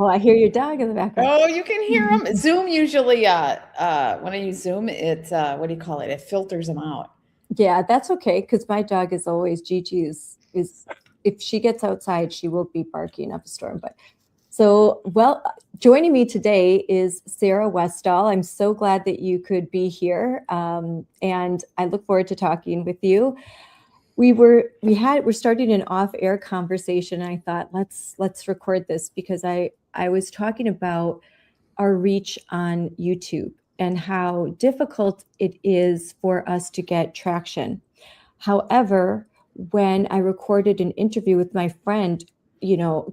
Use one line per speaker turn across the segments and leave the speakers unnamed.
Oh, I hear your dog in the background.
Oh, you can hear them. Zoom usually, when I use Zoom, it, what do you call it? It filters them out.
Yeah, that's okay because my dog is always Gigi is if she gets outside, she will be barking up a storm. But so, well, joining me today is Sarah Westall. I'm so glad that you could be here, and I look forward to talking with you. We're starting an off-air conversation. And I thought let's record this because I was talking about our reach on YouTube and how difficult it is for us to get traction. However, when I recorded an interview with my friend,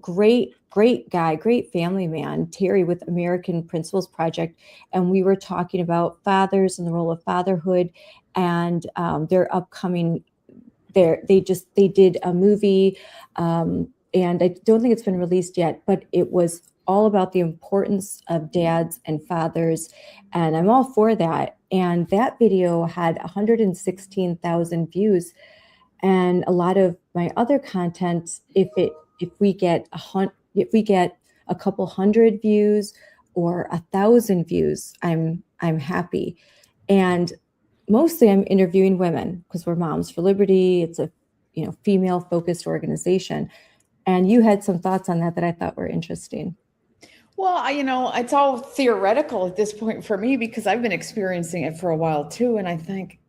great guy, great family man, Terry with American Principles Project, and we were talking about fathers and the role of fatherhood and their upcoming. They did a movie, and I don't think it's been released yet, but it was all about the importance of dads and fathers, and I'm all for that. And that video had 116,000 views, and a lot of my other content, if we get a couple hundred views or 1,000 views, I'm happy. And mostly I'm interviewing women because we're Moms for Liberty. It's a female focused organization. And you had some thoughts on that I thought were interesting.
Well, it's all theoretical at this point for me because I've been experiencing it for a while too. And I think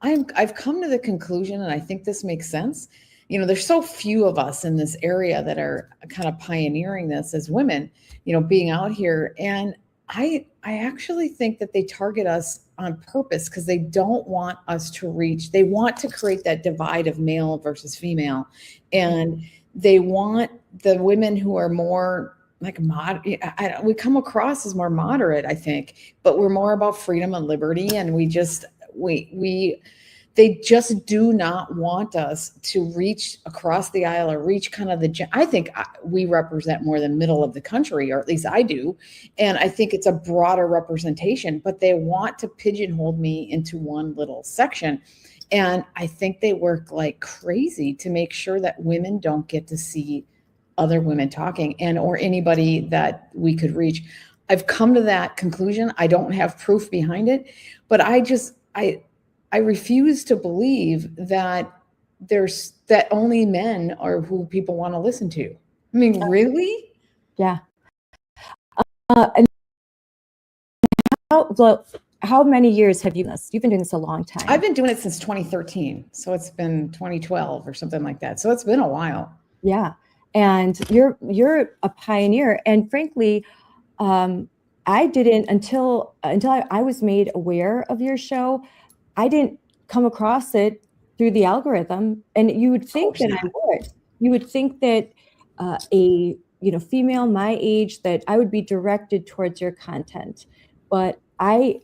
I've come to the conclusion, and I think this makes sense. There's so few of us in this area that are kind of pioneering this as women, being out here. And I actually think that they target us on purpose because they don't want us to reach. They want to create that divide of male versus female. And they want the women who are more like we come across as more moderate, I think, but we're more about freedom and liberty. And they just do not want us to reach across the aisle or reach kind of I think we represent more the middle of the country, or at least I do. And I think it's a broader representation, but they want to pigeonhole me into one little section. And I think they work like crazy to make sure that women don't get to see other women talking or anybody that we could reach. I've come to that conclusion. I don't have proof behind it, but I refuse to believe that that only men are who people want to listen to. I mean, really?
Yeah. And how many years have you done this? You've been doing this a long time.
I've been doing it since 2013. So it's been 2012 or something like that. So it's been a while.
Yeah. And you're a pioneer. And frankly, I didn't until I was made aware of your show. I didn't come across it through the algorithm. And you would think that I would. You would think that a female my age, that I would be directed towards your content. But someone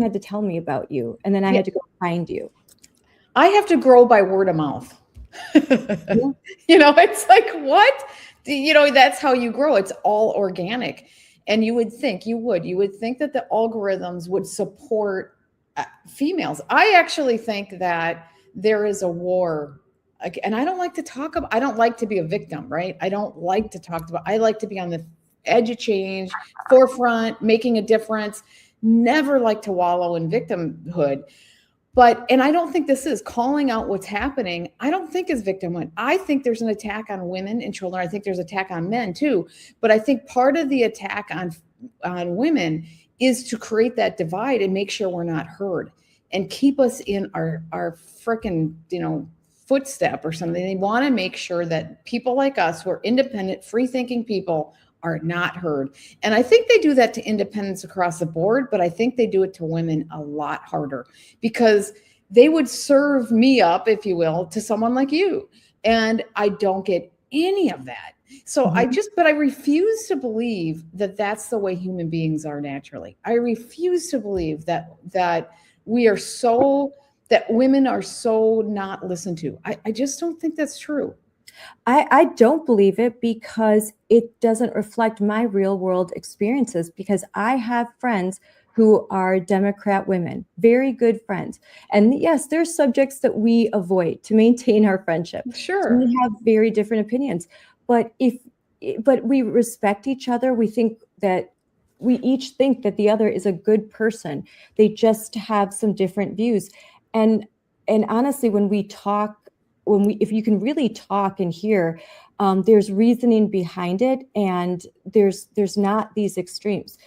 had to tell me about you, and then I had to go find you.
I have to grow by word of mouth. It's like, what? That's how you grow. It's all organic. And you would think that the algorithms would support females. I actually think that there is a war. And I don't like to I don't like to be a victim, right? I don't like to talk about, I like to be on the edge of change, forefront, making a difference, never like to wallow in victimhood. And I don't think this is calling out what's happening. I don't think is victimhood. I think there's an attack on women and children. I think there's an attack on men too. But I think part of the attack on women is to create that divide and make sure we're not heard and keep us in our frickin', footstep or something. They want to make sure that people like us who are independent, free-thinking people are not heard. And I think they do that to independents across the board, but I think they do it to women a lot harder because they would serve me up, if you will, to someone like you. And I don't get any of that. So but I refuse to believe that that's the way human beings are naturally. I refuse to believe that women are so not listened to. I just don't think that's true.
I don't believe it because it doesn't reflect my real world experiences, because I have friends who are Democrat women, very good friends. And yes, there's subjects that we avoid to maintain our friendship.
Sure.
We have very different opinions. But if but we respect each other. We each think that the other is a good person. They just have some different views. And honestly, when we talk, if you can really talk and hear, there's reasoning behind it, and there's not these extremes.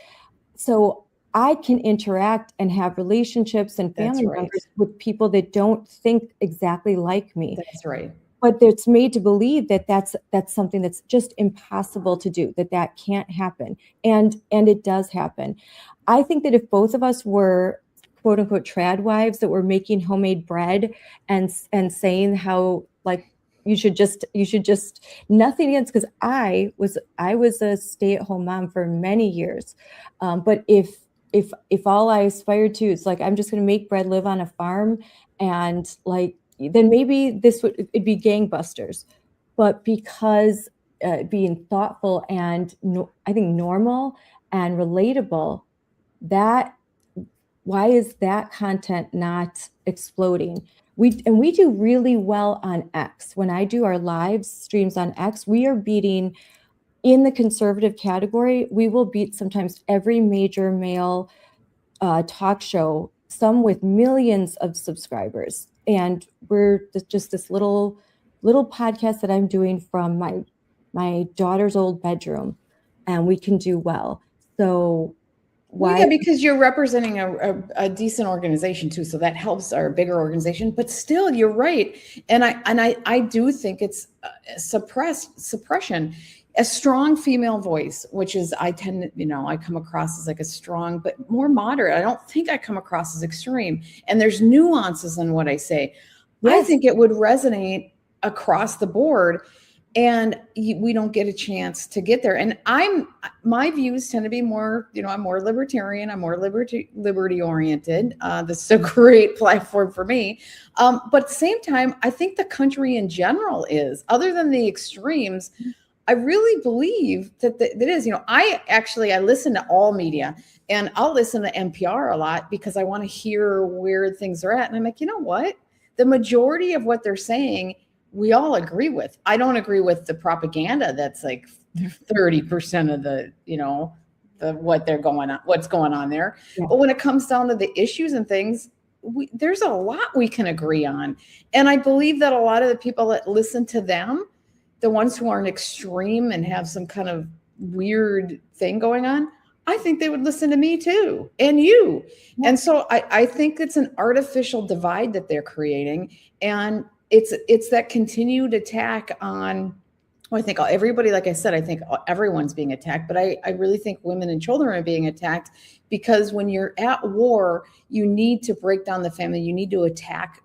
So I can interact and have relationships and family members with people that don't think exactly like me.
That's right.
But it's made to believe that that's something that's just impossible to do, that can't happen. And it does happen. I think that if both of us were quote unquote trad wives that were making homemade bread and saying how, like, you should just nothing against, because I was a stay-at-home mom for many years. But if all I aspired to is like, I'm just going to make bread, live on a farm, and like, then maybe it'd be gangbusters. But because being thoughtful and I think normal and relatable, why is that content not exploding? We do really well on X. When I do our live streams on X, we are beating, in the conservative category, we will beat sometimes every major male talk show, some with millions of subscribers. And we're just this little podcast that I'm doing from my daughter's old bedroom, and we can do well. So why?
Well, yeah, because you're representing a decent organization too, so that helps our bigger organization. But still, you're right, and I do think it's suppression. A strong female voice, which is, I tend to, I come across as like a strong but more moderate. I don't think I come across as extreme, and there's nuances in what I say. Yes. I think it would resonate across the board, and we don't get a chance to get there. And my views tend to be more, I'm more libertarian. I'm more liberty oriented. This is a great platform for me. But at the same time, I think the country in general is, other than the extremes, I really believe that is, I listen to all media, and I'll listen to NPR a lot because I want to hear where things are at. And I'm like, you know what? The majority of what they're saying, we all agree with. I don't agree with the propaganda that's like 30% of what's going on there. Yeah. But when it comes down to the issues and things, there's a lot we can agree on. And I believe that a lot of the people that listen to them, the ones who aren't extreme and have some kind of weird thing going on, I think they would listen to me too, and you. Yeah. And so I think it's an artificial divide that they're creating. And it's that continued attack on, I think everybody, like I said, I think everyone's being attacked, but I really think women and children are being attacked, because when you're at war, you need to break down the family. You need to attack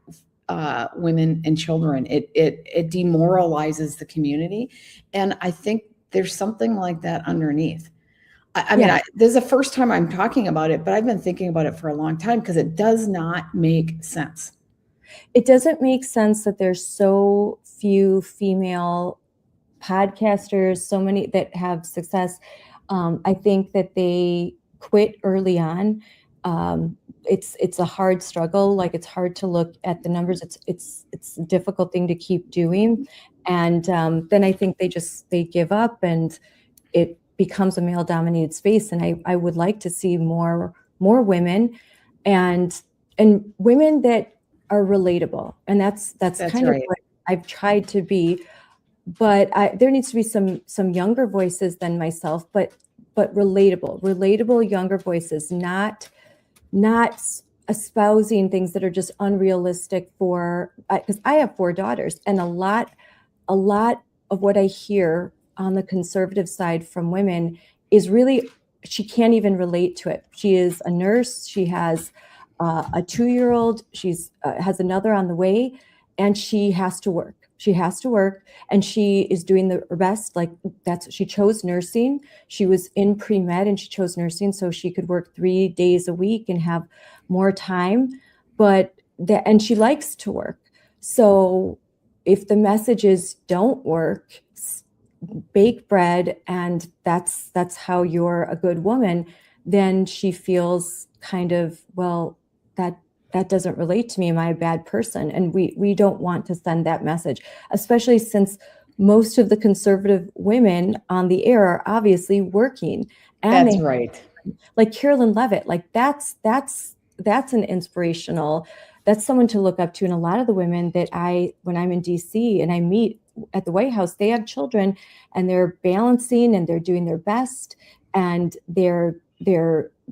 women and children. It demoralizes the community. And I think there's something like that underneath. I mean, this is the first time I'm talking about it, but I've been thinking about it for a long time, because it does not make sense.
It doesn't make sense that there's so few female podcasters, so many that have success. I think that they quit early on. It's a hard struggle. Like, it's hard to look at the numbers. It's a difficult thing to keep doing. And then I think they give up, and it becomes a male dominated space. And I would like to see more women and women that are relatable. And that's kind of what I've tried to be. But there needs to be some younger voices than myself, but relatable younger voices, not espousing things that are just unrealistic because I have 4 daughters, and a lot of what I hear on the conservative side from women is really, she can't even relate to it. She is a nurse. She has a 2-year-old. She's has another on the way, and she has to work. And she is doing her best. Like, she chose nursing. She was in pre-med, and she chose nursing so she could work 3 days a week and have more time. And she likes to work. So if the message is don't work, bake bread, and that's how you're a good woman, then she feels kind of, well, that doesn't relate to me. Am I a bad person? And we don't want to send that message, especially since most of the conservative women on the air are obviously working, and
That's
they,
right.
like Carolyn Levitt, like that's an inspirational, that's someone to look up to. And a lot of the women that when I'm in DC and I meet at the White House, they have children and they're balancing and they're doing their best, and they're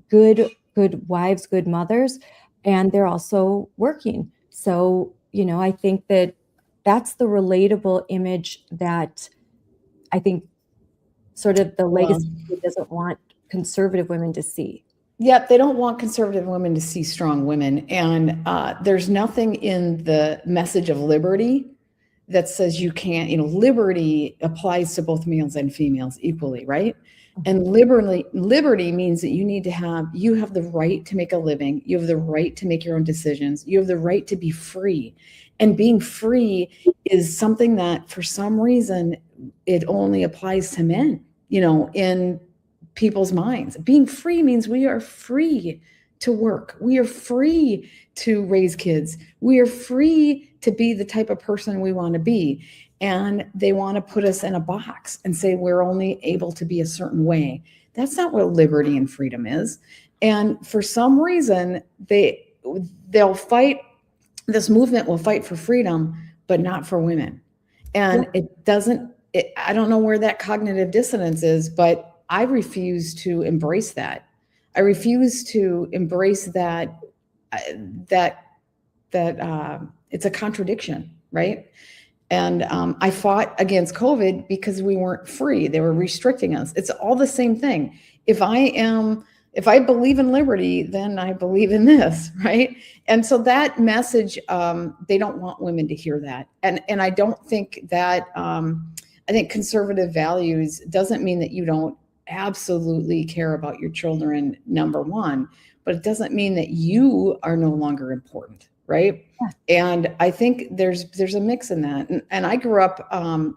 good wives, good mothers, and they're also working. So, I think that's the relatable image that I think sort of the legacy doesn't want conservative women to see.
Yep, they don't want conservative women to see strong women. And there's nothing in the message of liberty that says you can't, liberty applies to both males and females equally, right? And liberty means that you have the right to make a living. You have the right to make your own decisions. You have the right to be free. And being free is something that for some reason it only applies to men, in people's minds. Being free means we are free to work. We are free to raise kids. We are free to be the type of person we want to be. And they want to put us in a box and say we're only able to be a certain way. That's not what liberty and freedom is. And for some reason, they'll fight, this movement will fight for freedom, but not for women. And I don't know where that cognitive dissonance is, but I refuse to embrace that. I refuse to embrace that it's a contradiction, right? And I fought against COVID because we weren't free. They were restricting us. It's all the same thing. If I believe in liberty, then I believe in this, right? And so that message, they don't want women to hear that. And I don't think that, I think conservative values doesn't mean that you don't absolutely care about your children, number one, but it doesn't mean that you are no longer important, right? Yeah. And I think there's a mix in that. And I grew up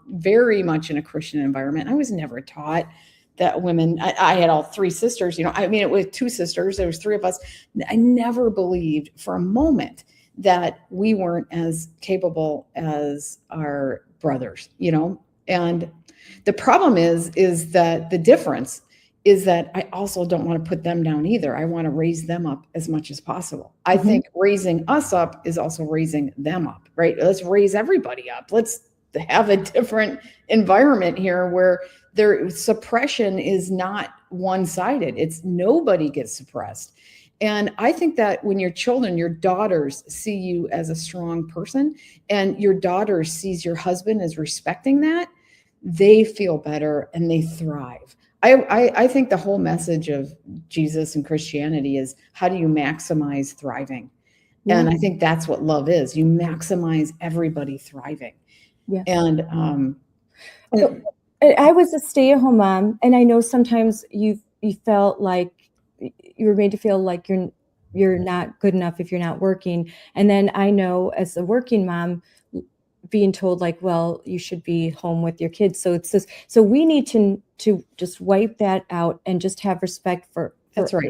very much in a Christian environment. I was never taught that women, I had all three sisters, it was two sisters, there was three of us. I never believed for a moment that we weren't as capable as our brothers, and the problem is that the difference is that I also don't want to put them down either. I want to raise them up as much as possible. I think raising us up is also raising them up, right? Let's raise everybody up. Let's have a different environment here where their suppression is not one-sided. It's nobody gets suppressed. And I think that when your children, your daughters see you as a strong person and your daughter sees your husband as respecting that, they feel better and they thrive. I think the whole message of Jesus and Christianity is how do you maximize thriving? Yeah. And I think that's what love is. You maximize everybody thriving.
Yeah.
And
I was a stay-at-home mom, and I know sometimes you felt like you were made to feel like you're not good enough if you're not working. And then I know as a working mom being told like, well, you should be home with your kids. So it's this, so we need to just wipe that out and just have respect for
that's right.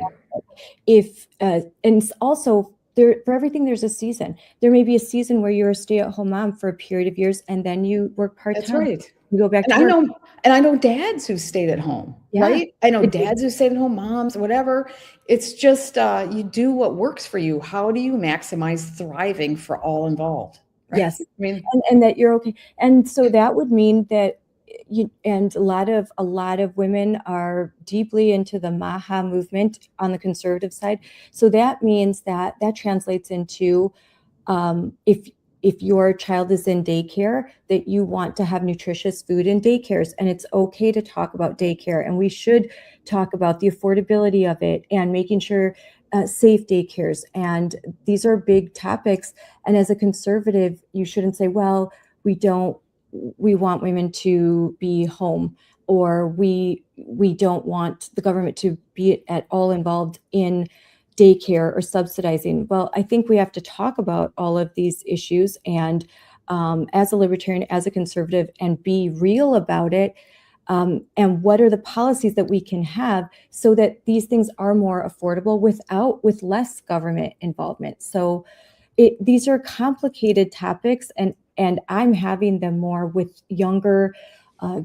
And also for everything, there's a season. There may be a season where you're a stay-at-home mom for a period of years and then you work part-time.
That's right.
You go back to work.
I know dads who stayed at home, right? I know dads who stayed at home, moms, whatever. It's just you do what works for you. How do you maximize thriving for all involved? Right?
Yes, and that you're okay. And so that would mean that a lot of women are deeply into the Maha movement on the conservative side. So that means that translates into if your child is in daycare, that you want to have nutritious food in daycares, and it's okay to talk about daycare, and we should talk about the affordability of it and making sure safe daycares. And these are big topics. And as a conservative, you shouldn't say, well, we want women to be home, or we don't want the government to be at all involved in daycare or subsidizing. Well, I think we have to talk about all of these issues, and as a libertarian, as a conservative, and be real about it. And what are the policies that we can have so that these things are more affordable with less government involvement? So these are complicated topics, and And I'm having them more with younger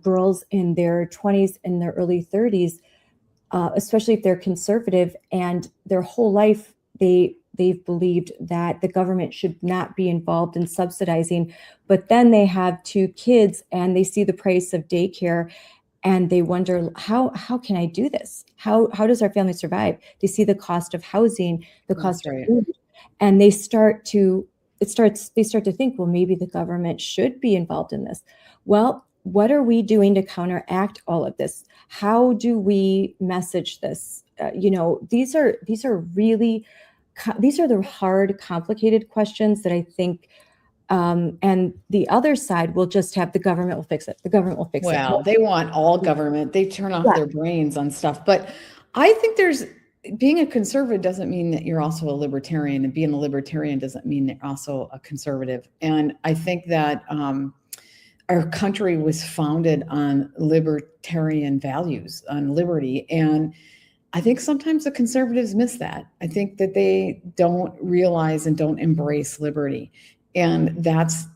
girls in their 20s and their early 30s, especially if they're conservative, and their whole life they've believed that the government should not be involved in subsidizing. But then they have 2 kids and they see the price of daycare and they wonder, how can I do this? How does our family survive? They see the cost of housing, the cost of food, and they start to think, well, maybe the government should be involved in this. Well, what are we doing to counteract all of this? How do we message this? These are really these are the hard, complicated questions that I think. And the other side will just have the government will fix it. The government will fix it.
Well, they want all government. They turn off their brains on stuff. But I think being a conservative doesn't mean that you're also a libertarian, and being a libertarian doesn't mean that you're also a conservative. And I think that our country was founded on libertarian values, on liberty. And I think sometimes the conservatives miss that. I think that they don't realize and don't embrace liberty. And that's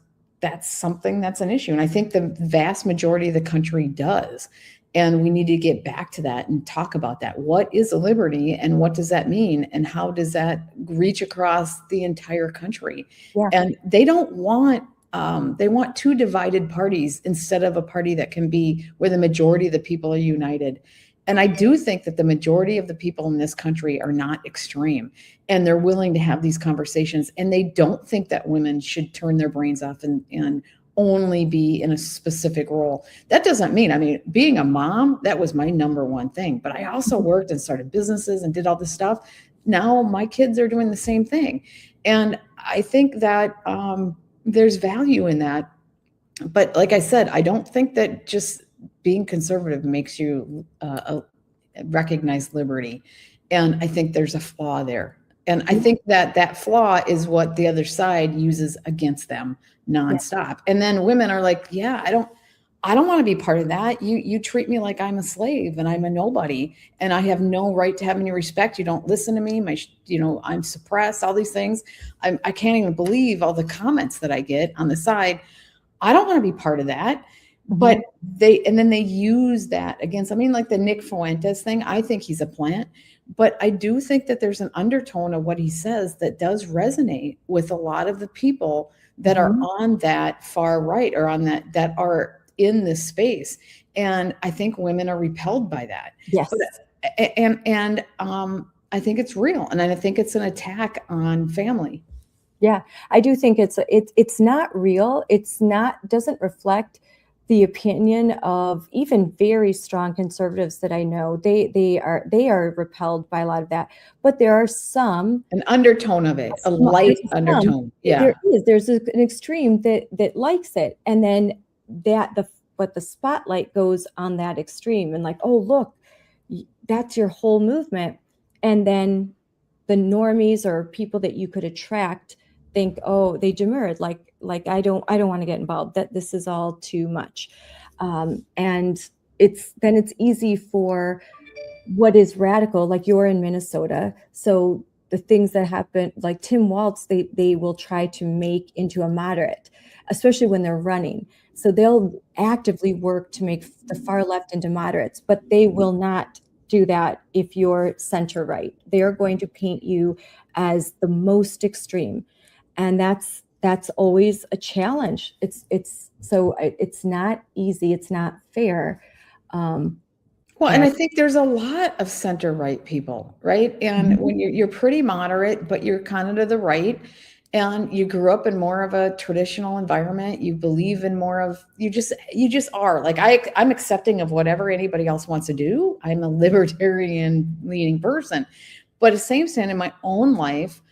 something that's an issue. And I think the vast majority of the country does. And we need to get back to that and talk about that. What is a liberty and what does that mean? And how does that reach across the entire country? Yeah. And they don't want, they want 2 divided parties instead of a party that can be where the majority of the people are united. And I do think that the majority of the people in this country are not extreme, and they're willing to have these conversations, and they don't think that women should turn their brains off and only be in a specific role. That doesn't mean, being a mom, that was my number one thing, but I also worked and started businesses and did all this stuff. Now my kids are doing the same thing. And I think that there's value in that. But like I said, I don't think that just being conservative makes you recognize liberty. And I think there's a flaw there. And I think that flaw is what the other side uses against them nonstop. Yeah. And then women are like, yeah, I don't want to be part of that. You treat me like I'm a slave and I'm a nobody and I have no right to have any respect. You don't listen to me. I'm suppressed, all these things. I can't even believe all the comments that I get on the side. I don't want to be part of that. But then they use that against, like the Nick Fuentes thing. I think he's a plant, but I do think that there's an undertone of what he says that does resonate with a lot of the people that are on that far right or on that are in this space. And I think women are repelled by that.
Yes.
And I think it's real. And I think it's an attack on family.
Yeah, I do think it's not real. Doesn't reflect the opinion of even very strong conservatives that I know. They are repelled by a lot of that, but there are some
an undertone of it, a light undertone. Yeah,
there's an extreme that likes it, and then but the spotlight goes on that extreme, and like, oh look, that's your whole movement, and then the normies or people that you could attract think, oh, they demurred, like I don't want to get involved, that this is all too much. And it's easy for what is radical, like you're in Minnesota. So the things that happen, like Tim Walz, they will try to make into a moderate, especially when they're running. So they'll actively work to make the far left into moderates, but they will not do that if you're center right. They are going to paint you as the most extreme. And that's always a challenge. It's not easy. It's not fair.
And I think there's a lot of center right people, right? And when you're pretty moderate, but you're kind of to the right, and you grew up in more of a traditional environment, you believe in more of, you just are like, I'm accepting of whatever anybody else wants to do. I'm a libertarian leaning person, but at the same time in my own life,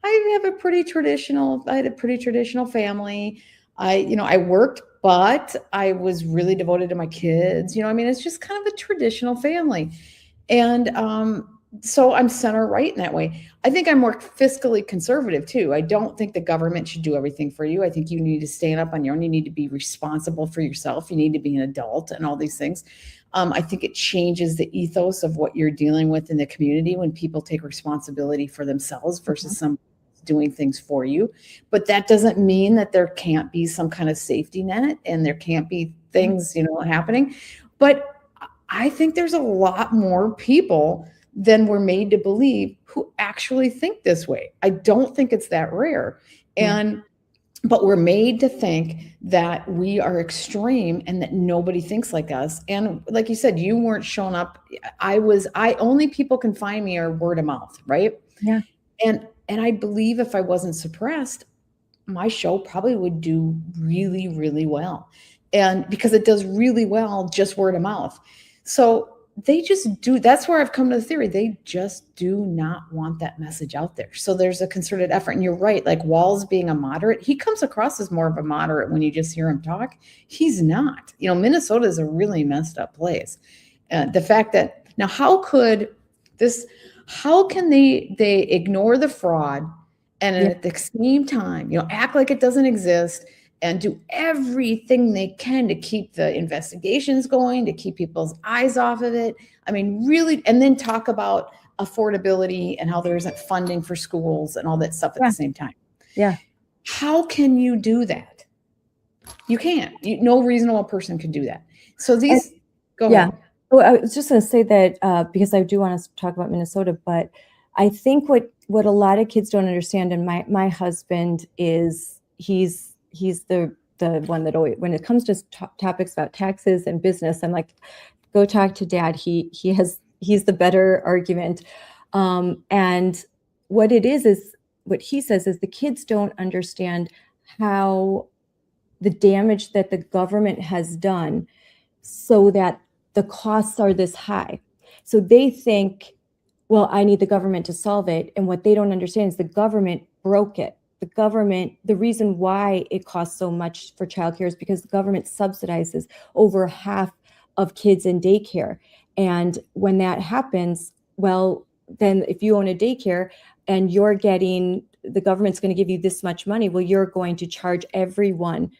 I had a pretty traditional family. I worked, but I was really devoted to my kids. It's just kind of a traditional family. And so I'm center right in that way. I think I'm more fiscally conservative too. I don't think the government should do everything for you. I think you need to stand up on your own. You need to be responsible for yourself. You need to be an adult and all these things. I think it changes the ethos of what you're dealing with in the community when people take responsibility for themselves versus somebody else doing things for you. But that doesn't mean that there can't be some kind of safety net and there can't be things, happening. But I think there's a lot more people than we're made to believe who actually think this way. I don't think it's that rare. But we're made to think that we are extreme and that nobody thinks like us. And like you said, you weren't showing up. Only people can find me are word of mouth, right?
Yeah.
And I believe if I wasn't suppressed, my show probably would do really, really well. And because it does really well, just word of mouth. So they just do. That's where I've come to the theory. They just do not want that message out there. So there's a concerted effort. And you're right. Like Walls being a moderate, he comes across as more of a moderate when you just hear him talk. He's not. Minnesota is a really messed up place. The fact that now, how can they ignore the fraud and at the same time, act like it doesn't exist and do everything they can to keep the investigations going, to keep people's eyes off of it. I mean, really, and then talk about affordability and how there isn't funding for schools and all that stuff at the same time.
Yeah.
How can you do that? You can't. No reasonable person can do that. So go ahead.
Well, I was just going to say that because I do want to talk about Minnesota, but I think what a lot of kids don't understand, and my husband is, he's the one that always, when it comes to topics about taxes and business, I'm like, go talk to Dad. He's the better argument. And what it is what he says is the kids don't understand how the damage that the government has done so that the costs are this high. So they think, well, I need the government to solve it. And what they don't understand is the government broke it. The reason why it costs so much for childcare is because the government subsidizes over half of kids in daycare. And when that happens, well, then if you own a daycare and the government's going to give you this much money, well, you're going to charge everyone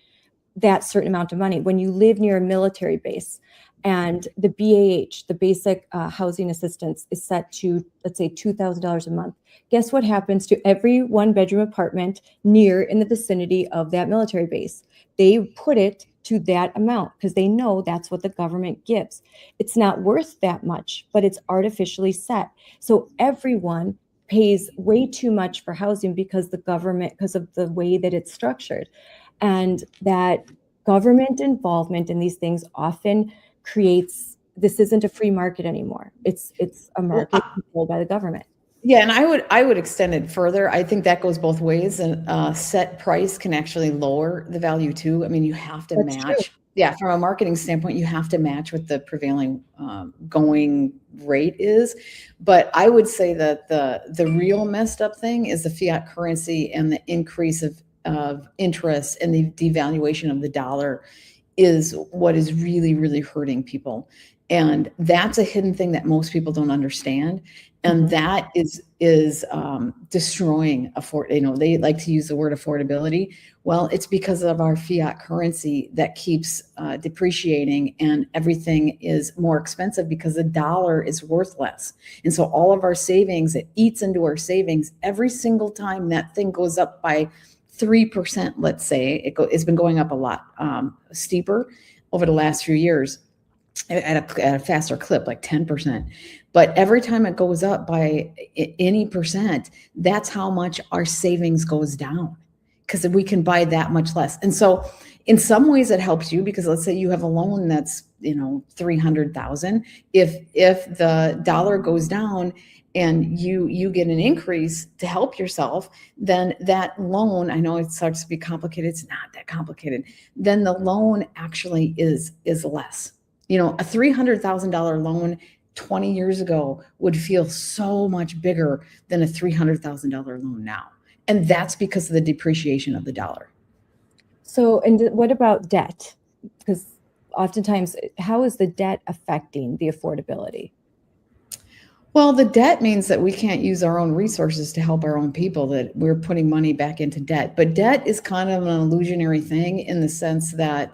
that certain amount of money. When you live near a military base and the BAH, the basic housing assistance, is set to, let's say, $2,000 a month. Guess what happens to every one-bedroom apartment near in the vicinity of that military base? They put it to that amount because they know that's what the government gives. It's not worth that much, but it's artificially set. So everyone pays way too much for housing because of the way that it's structured. And that government involvement in these things often creates, this isn't a free market anymore. It's a market controlled by the government.
Yeah, and I would extend it further. I think that goes both ways, and set price can actually lower the value too. I mean, you have to match. True. Yeah, from a marketing standpoint, you have to match what the prevailing going rate is. But I would say that the real messed up thing is the fiat currency and the increase of interest and the devaluation of the dollar is what is really, really hurting people. And that's a hidden thing that most people don't understand. And that is destroying they like to use the word affordability. Well, it's because of our fiat currency that keeps depreciating, and everything is more expensive because the dollar is worth less. And so all of our savings, it eats into our savings every single time that thing goes up by 3%, let's say. It's been going up a lot steeper over the last few years at a faster clip, like 10%. But every time it goes up by any percent, that's how much our savings goes down, because we can buy that much less. And so in some ways it helps you, because let's say you have a loan that's, $300,000. If the dollar goes down and you get an increase to help yourself, then that loan, I know it starts to be complicated. It's not that complicated. Then the loan actually is less. A $300,000 loan 20 years ago would feel so much bigger than a $300,000 loan now. And that's because of the depreciation of the dollar.
So, and what about debt? Because oftentimes, how is the debt affecting the affordability?
Well, the debt means that we can't use our own resources to help our own people, that we're putting money back into debt. But debt is kind of an illusionary thing in the sense that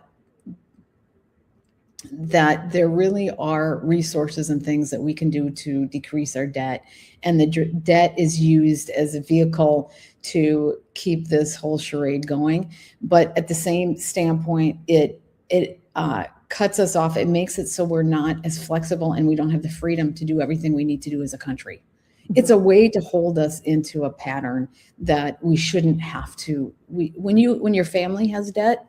that there really are resources and things that we can do to decrease our debt. And the debt is used as a vehicle to keep this whole charade going. But at the same standpoint, it cuts us off. It makes it so we're not as flexible and we don't have the freedom to do everything we need to do as a country. It's a way to hold us into a pattern that we shouldn't have to. When your family has debt,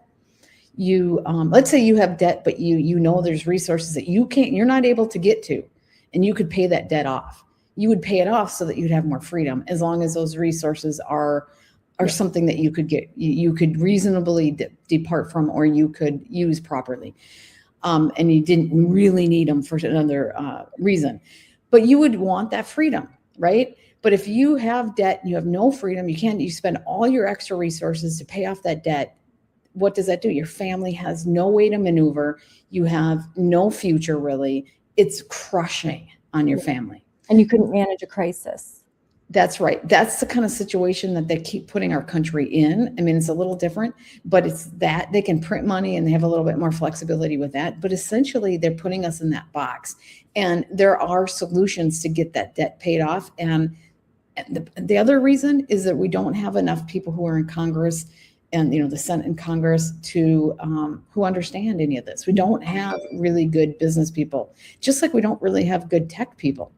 you let's say you have debt, but you know there's resources that you're not able to get to, and you could pay that debt off. You would pay it off so that you'd have more freedom, as long as those resources are something that you could reasonably depart from, or you could use properly, and you didn't really need them for another reason. But you would want that freedom, right? But if you have debt and you have no freedom, you spend all your extra resources to pay off that debt. What does that do? Your family has no way to maneuver. You have no future, really. It's crushing on your family.
And you couldn't manage a crisis.
That's right. That's the kind of situation that they keep putting our country in. I mean, it's a little different, but it's that they can print money and they have a little bit more flexibility with that. But essentially, they're putting us in that box. And there are solutions to get that debt paid off. And the other reason is that we don't have enough people who are in Congress and the Senate and Congress to who understand any of this. We don't have really good business people, just like we don't really have good tech people.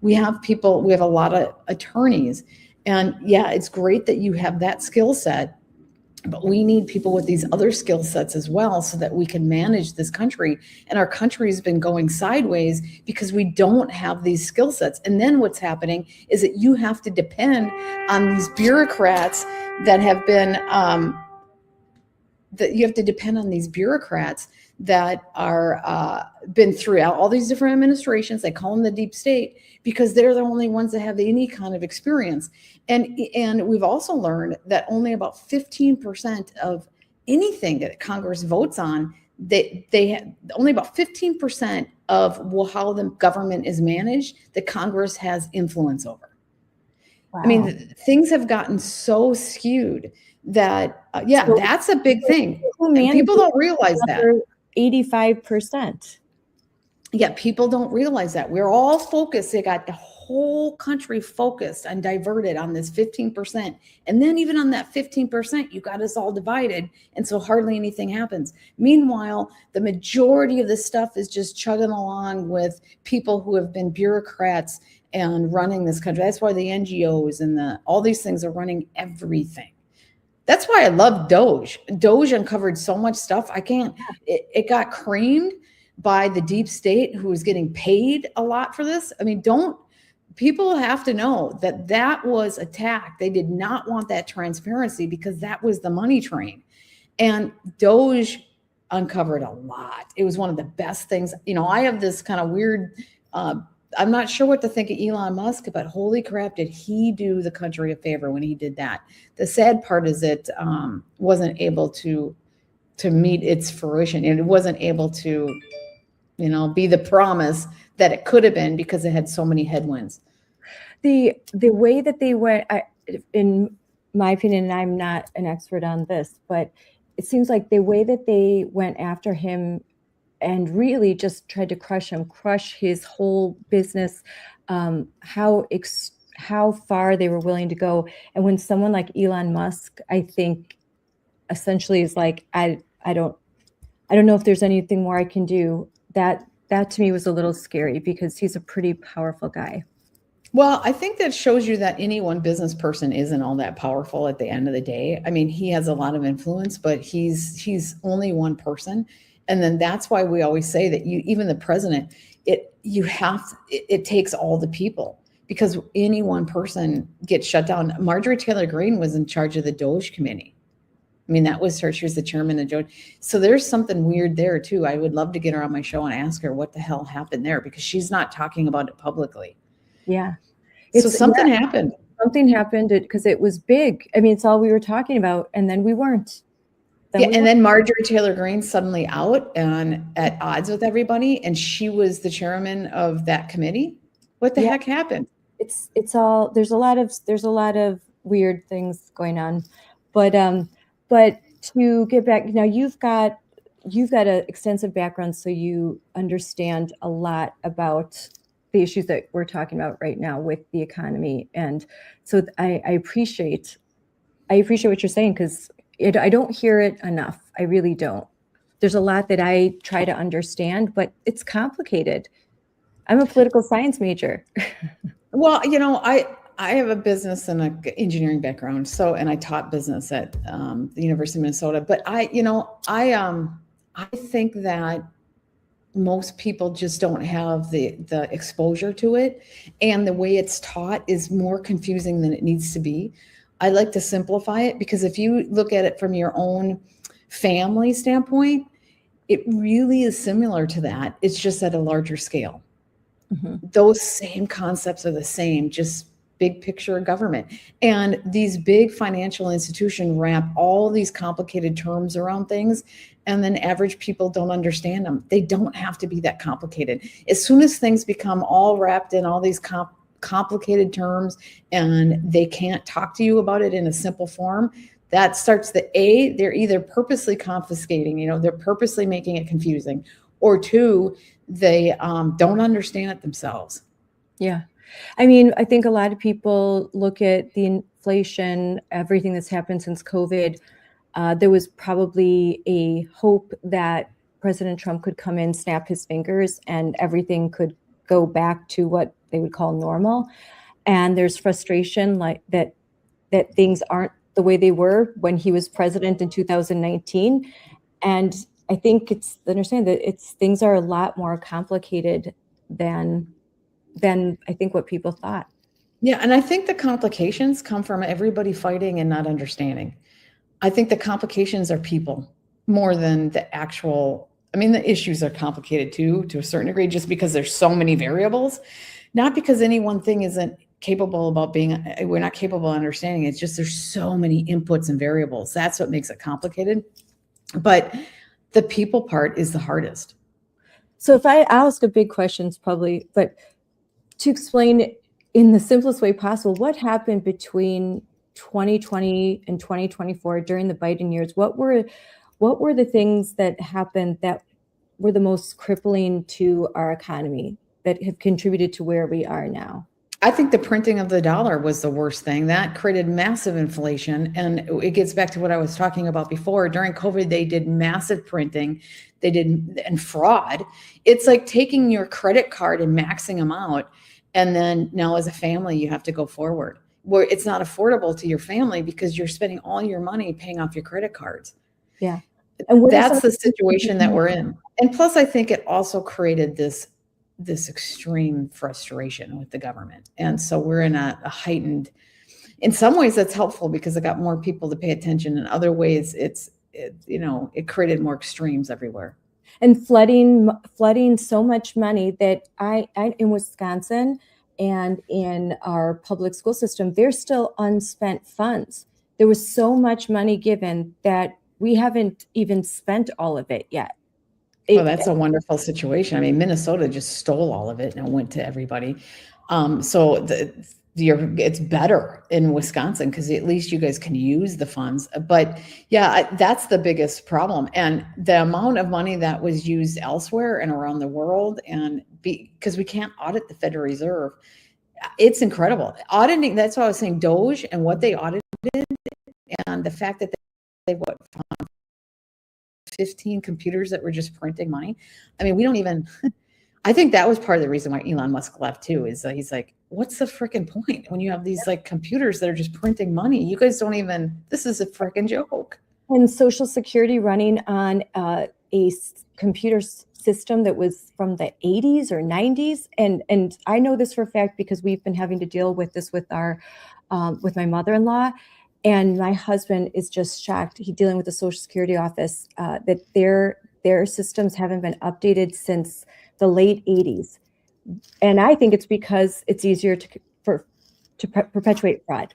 We have a lot of attorneys, and yeah, it's great that you have that skill set, but we need people with these other skill sets as well, so that we can manage this country. And our country has been going sideways because we don't have these skill sets. And then what's happening is that you have to depend on these bureaucrats that have been that are been throughout all these different administrations. They call them the deep state because they're the only ones that have any kind of experience. And we've also learned that only about 15% of anything that Congress votes on, they have only about 15% of how the government is managed that Congress has influence over. Wow. I mean, things have gotten so skewed that, so that's a big thing. People don't realize that.
85%.
Yeah, people don't realize that. We're all focused. They got the whole country focused and diverted on this 15%. And then even on that 15%, you got us all divided. And so hardly anything happens. Meanwhile, the majority of this stuff is just chugging along with people who have been bureaucrats and running this country. That's why the NGOs and all these things are running everything. That's why I love Doge. Doge uncovered so much stuff. It got creamed by the deep state, who was getting paid a lot for this. I mean, people have to know that was attacked. They did not want that transparency because that was the money train. And Doge uncovered a lot. It was one of the best things. I have this kind of weird, I'm not sure what to think of Elon Musk, but holy crap, did he do the country a favor when he did that. The sad part is it wasn't able to meet its fruition, and it wasn't able to, be the promise that it could have been, because it had so many headwinds.
The way that they went, in my opinion, and I'm not an expert on this, but it seems like the way that they went after him and really just tried to crush his whole business, how far they were willing to go. And when someone like Elon Musk, I think, essentially is like, I don't know if there's anything more I can do, that to me was a little scary, because he's a pretty powerful guy.
Well, I think that shows you that any one business person isn't all that powerful at the end of the day. I mean, he has a lot of influence, but he's only one person. And then that's why we always say that even the president, it takes all the people, because any one person gets shut down. Marjorie Taylor Greene was in charge of the Doge committee. I mean, that was her. She was the chairman of Doge. So there's something weird there too. I would love to get her on my show and ask her what the hell happened there, because she's not talking about it publicly.
Yeah.
So something happened.
Something happened because it was big. I mean, it's all we were talking about, and then we weren't.
Then Marjorie Taylor Greene suddenly out and at odds with everybody, and she was the chairman of that committee. What the heck happened?
It's all, there's a lot of weird things going on, but to get back now, you've got you've got an extensive background, so you understand a lot about the issues that we're talking about right now with the economy. And so I appreciate what you're saying, because I don't hear it enough. I really don't. There's a lot that I try to understand, but it's complicated. I'm a political science major.
Well, I have a business and an engineering background, and I taught business at the University of Minnesota. But I think that most people just don't have the exposure to it, and the way it's taught is more confusing than it needs to be. I like to simplify it, because if you look at it from your own family standpoint, it really is similar to that. It's just at a larger scale.
Mm-hmm.
Those same concepts are the same, just big picture government. And these big financial institutions wrap all these complicated terms around things, and then average people don't understand them. They don't have to be that complicated. As soon as things become all wrapped in all these complicated terms, and they can't talk to you about it in a simple form, that starts they're either purposely confiscating, they're purposely making it confusing, or two, they don't understand it themselves.
Yeah. I mean, I think a lot of people look at the inflation, everything that's happened since COVID. There was probably a hope that President Trump could come in, snap his fingers, and everything could go back to what they would call normal. And there's frustration like that things aren't the way they were when he was president in 2019. And I think it's understand that things are a lot more complicated than I think what people thought.
Yeah, and I think the complications come from everybody fighting and not understanding. I think the complications are people more than the actual. I mean, the issues are complicated too, to a certain degree, just because there's so many variables, not because any one thing isn't capable we're not capable of understanding. It's just there's so many inputs and variables. That's what makes it complicated. But the people part is the hardest.
So if I ask a big question, probably, but to explain it in the simplest way possible, what happened between 2020 and 2024 during the Biden years? What were the things that happened that were the most crippling to our economy, that have contributed to where we are now?
I think the printing of the dollar was the worst thing. That created massive inflation. And it gets back to what I was talking about before. During COVID, they did massive printing. And fraud. It's like taking your credit card and maxing them out. And then now as a family, you have to go forward, where it's not affordable to your family because you're spending all your money paying off your credit cards.
Yeah.
And that's the situation that we're in. And plus, I think it also created this extreme frustration with the government. And so we're in a heightened, in some ways that's helpful because it got more people to pay attention. In other ways, it created more extremes everywhere.
And flooding so much money that I in Wisconsin and in our public school system, there's still unspent funds. There was so much money given that we haven't even spent all of it yet.
Well, that's a wonderful situation. I mean, Minnesota just stole all of it and went to everybody. It's better in Wisconsin because at least you guys can use the funds. But yeah, that's the biggest problem. And the amount of money that was used elsewhere and around the world, and because we can't audit the Federal Reserve, it's incredible. Auditing, that's why I was saying Doge and what they audited, and the fact that they found 15 computers that were just printing money. I mean, we don't even, I think that was part of the reason why Elon Musk left too, is he's like, what's the freaking point when you have these like computers that are just printing money? You guys don't even, this is a freaking joke.
And Social Security running on a computer system that was from the 80s or 90s. And I know this for a fact because we've been having to deal with this with with my mother-in-law. And my husband is just shocked. He's dealing with the Social Security office that their systems haven't been updated since the late 80s. And I think it's because it's easier to perpetuate fraud.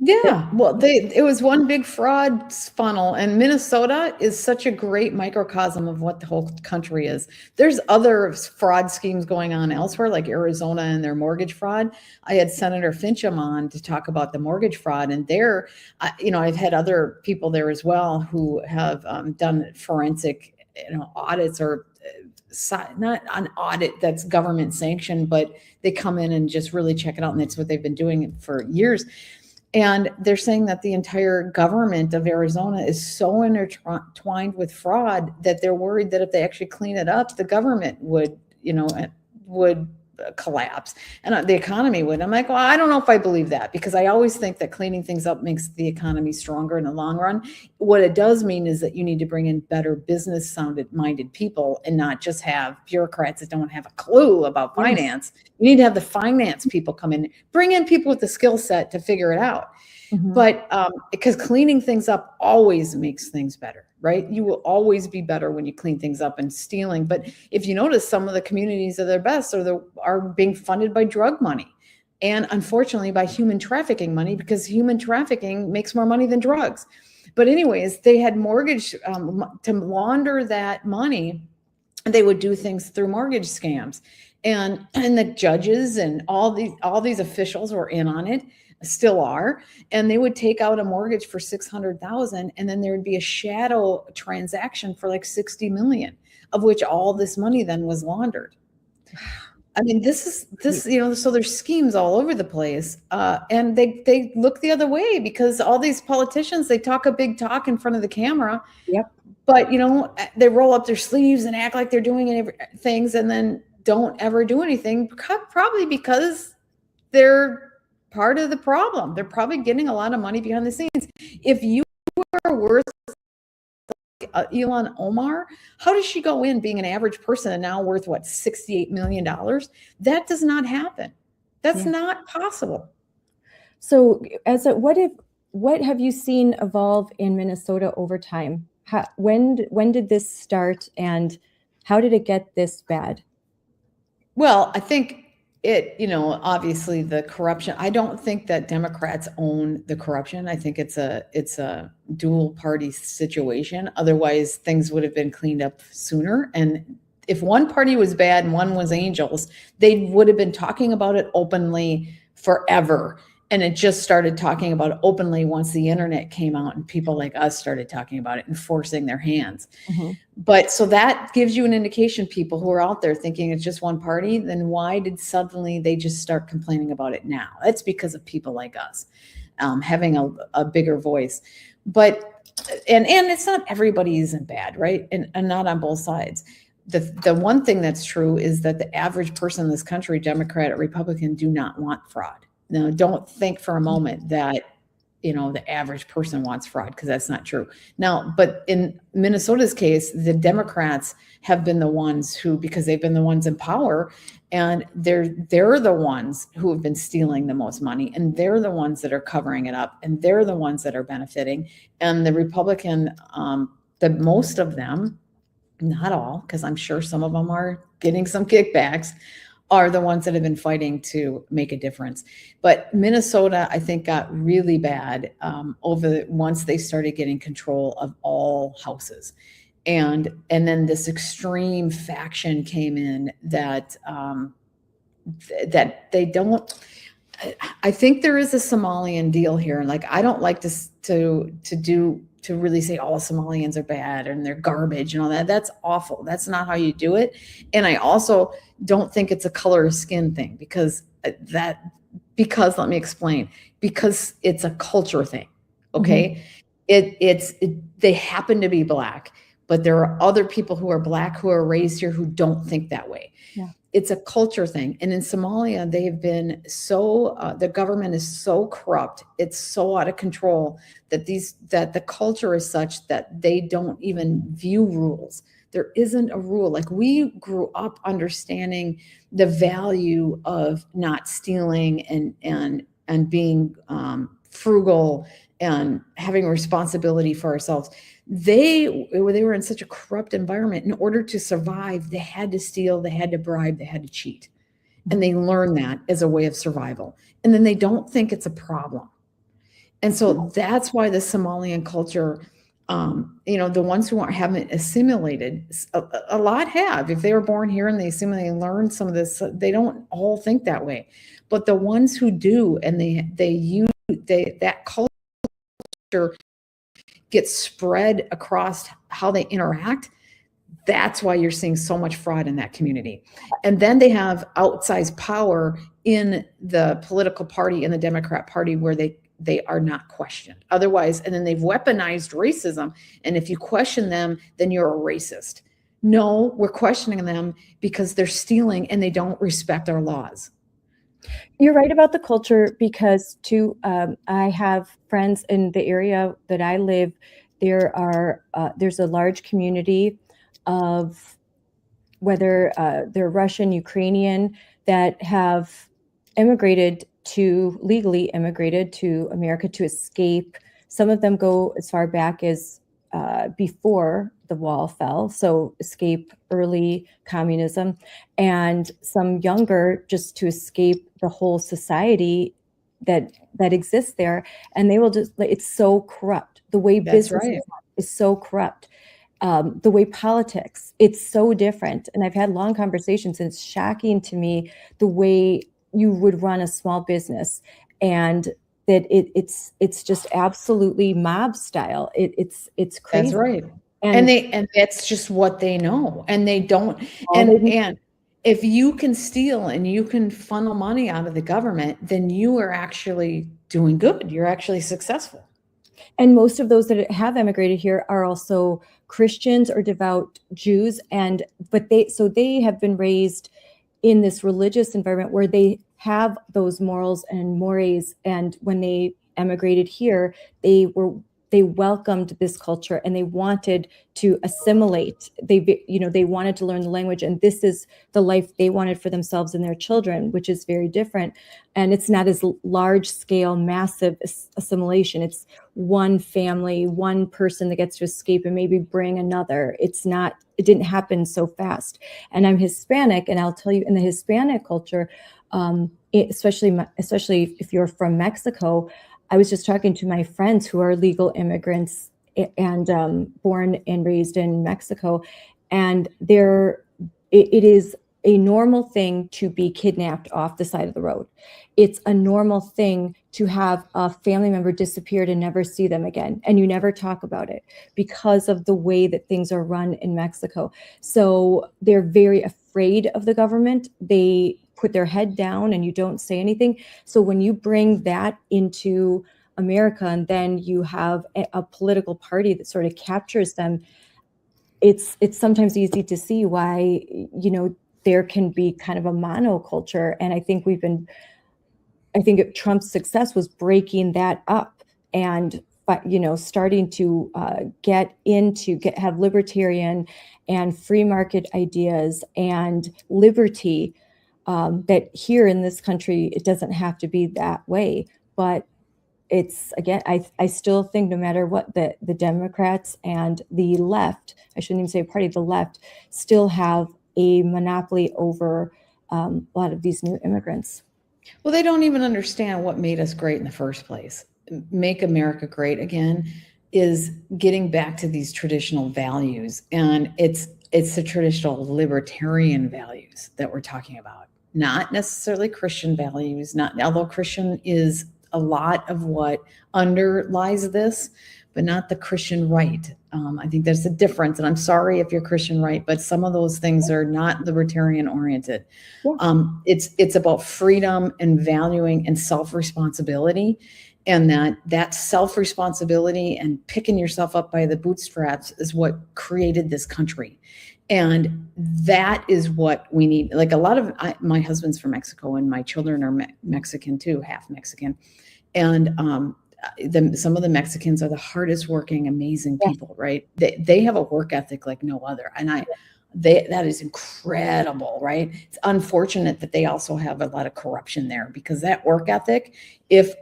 Yeah, well, it was one big fraud funnel, and Minnesota is such a great microcosm of what the whole country is. There's other fraud schemes going on elsewhere, like Arizona and their mortgage fraud. I had Senator Fincham on to talk about the mortgage fraud, and I've had other people there as well who have done forensic audits or not an audit that's government sanctioned, but they come in and just really check it out. And that's what they've been doing for years. And they're saying that the entire government of Arizona is so intertwined with fraud that they're worried that if they actually clean it up, the government would collapse and the economy would. I'm like, well, I don't know if I believe that, because I always think that cleaning things up makes the economy stronger in the long run. What it does mean is that you need to bring in better business minded people and not just have bureaucrats that don't have a clue about finance. You need to have the finance people come in, bring in people with the skill set to figure it out. But because cleaning things up always makes things better, right? You will always be better when you clean things up. And stealing, but if you notice, some of the communities that are best are being funded by drug money, and unfortunately by human trafficking money, because human trafficking makes more money than drugs. But anyways, they had mortgage to launder that money. They would do things through mortgage scams, and the judges and all these officials were in on it. Still are, and they would take out a mortgage for $600,000, and then there would be a shadow transaction for like 60 million, of which all this money then was laundered. I mean, this so there's schemes all over the place, and they look the other way, because all these politicians, they talk a big talk in front of the camera.
Yep.
But they roll up their sleeves and act like they're doing things, and then don't ever do anything, probably because they're part of the problem. They're probably getting a lot of money behind the scenes. If you were worth Ilhan Omar, how does she go in being an average person and now worth what, $68 million? That does not happen. That's not possible.
So what have you seen evolve in Minnesota over time? When did this start, and how did it get this bad?
Well, I think obviously the corruption. I don't think that Democrats own the corruption. I think it's a dual party situation. Otherwise, things would have been cleaned up sooner. And if one party was bad and one was angels, they would have been talking about it openly forever. And it just started talking about it openly once the internet came out and people like us started talking about it and forcing their hands. But so that gives you an indication, people who are out there thinking it's just one party, then why did suddenly they just start complaining about it now? That's because of people like us having a bigger voice. But and it's not everybody isn't bad, right? And not on both sides. The one thing that's true is that the average person in this country, Democrat or Republican, do not want fraud. Now, don't think for a moment that, the average person wants fraud, because that's not true. Now, but in Minnesota's case, the Democrats have been the ones who, because they've been the ones in power, and they're the ones who have been stealing the most money, and they're the ones that are covering it up, and they're the ones that are benefiting. And the Republican, most of them, not all, because I'm sure some of them are getting some kickbacks, are the ones that have been fighting to make a difference. But Minnesota, I think, got really bad once they started getting control of all houses. And then this extreme faction came in that they don't. I think there is a Somalian deal here, and I don't like to really say all Somalians are bad and they're garbage and all that. That's awful. That's not how you do it. And I also don't think it's a color of skin thing, because let me explain, because it's a culture thing. Okay. They happen to be Black, but there are other people who are Black who are raised here who don't think that way. Yeah. It's a culture thing. And in Somalia, they have been the government is so corrupt. It's so out of control that the culture is such that they don't even view rules. There isn't a rule. We grew up understanding the value of not stealing and being frugal and having responsibility for ourselves. They were in such a corrupt environment. In order to survive, they had to steal, they had to bribe, they had to cheat. And they learn that as a way of survival. And then they don't think it's a problem. And so that's why the Somalian culture, the ones who haven't assimilated, a lot have. If they were born here and they assimilated and learned some of this, they don't all think that way. But the ones who do, and that culture gets spread across how they interact, That's why you're seeing so much fraud in that community. And then they have outsized power in the political party, in the Democrat Party, where they are not questioned otherwise. And then they've weaponized racism. And if you question them, then you're a racist. No, we're questioning them because they're stealing and they don't respect our laws.
You're right about the culture, because too, I have friends in the area that I live. There's a large community of, whether they're Russian, Ukrainian, that have legally immigrated to America to escape. Some of them go as far back as before the wall fell, so escape early communism, and some younger just to escape the whole society that exists there. And they will just, it's so corrupt. The way business is so corrupt. The way politics, it's so different. And I've had long conversations, and it's shocking to me the way you would run a small business, and that it's just absolutely mob style. It's crazy.
That's right. And that's just what they know. And they don't, and if you can steal and you can funnel money out of the government, then you are actually doing good. You're actually successful.
And most of those that have emigrated here are also Christians or devout Jews. But they have been raised in this religious environment where they have those morals and mores. And when they emigrated here, they welcomed this culture and they wanted to assimilate. They wanted to learn the language, and this is the life they wanted for themselves and their children, which is very different. And it's not as large scale, massive assimilation. It's one family, one person that gets to escape and maybe bring another. It didn't happen so fast. And I'm Hispanic, and I'll tell you, in the Hispanic culture, especially if you're from Mexico, I was just talking to my friends who are legal immigrants and born and raised in Mexico, and it is a normal thing to be kidnapped off the side of the road. It's a normal thing to have a family member disappeared and never see them again, and you never talk about it because of the way that things are run in Mexico. So they're very afraid of the government. They put their head down and you don't say anything. So when you bring that into America, and then you have a political party that sort of captures them, it's sometimes easy to see why, there can be kind of a monoculture. And I think Trump's success was breaking that up and, starting to have libertarian and free market ideas and liberty. That here in this country, it doesn't have to be that way. But it's, again, I still think no matter what, the Democrats and the left, I shouldn't even say party, the left still have a monopoly over a lot of these new immigrants.
Well, they don't even understand what made us great in the first place. Make America great again is getting back to these traditional values. And it's the traditional libertarian values that we're talking about. Not necessarily Christian values, although Christian is a lot of what underlies this, but not the Christian right. I think there's a difference, and I'm sorry if you're Christian right, but some of those things are not libertarian oriented. Yeah. It's about freedom and valuing and self-responsibility, and that self-responsibility and picking yourself up by the bootstraps is what created this country. And that is what we need. Like my husband's from Mexico, and my children are Mexican too, half Mexican. And some of the Mexicans are the hardest working, amazing people, right? They have a work ethic like no other. And that is incredible, right? It's unfortunate that they also have a lot of corruption there, because that work ethic, if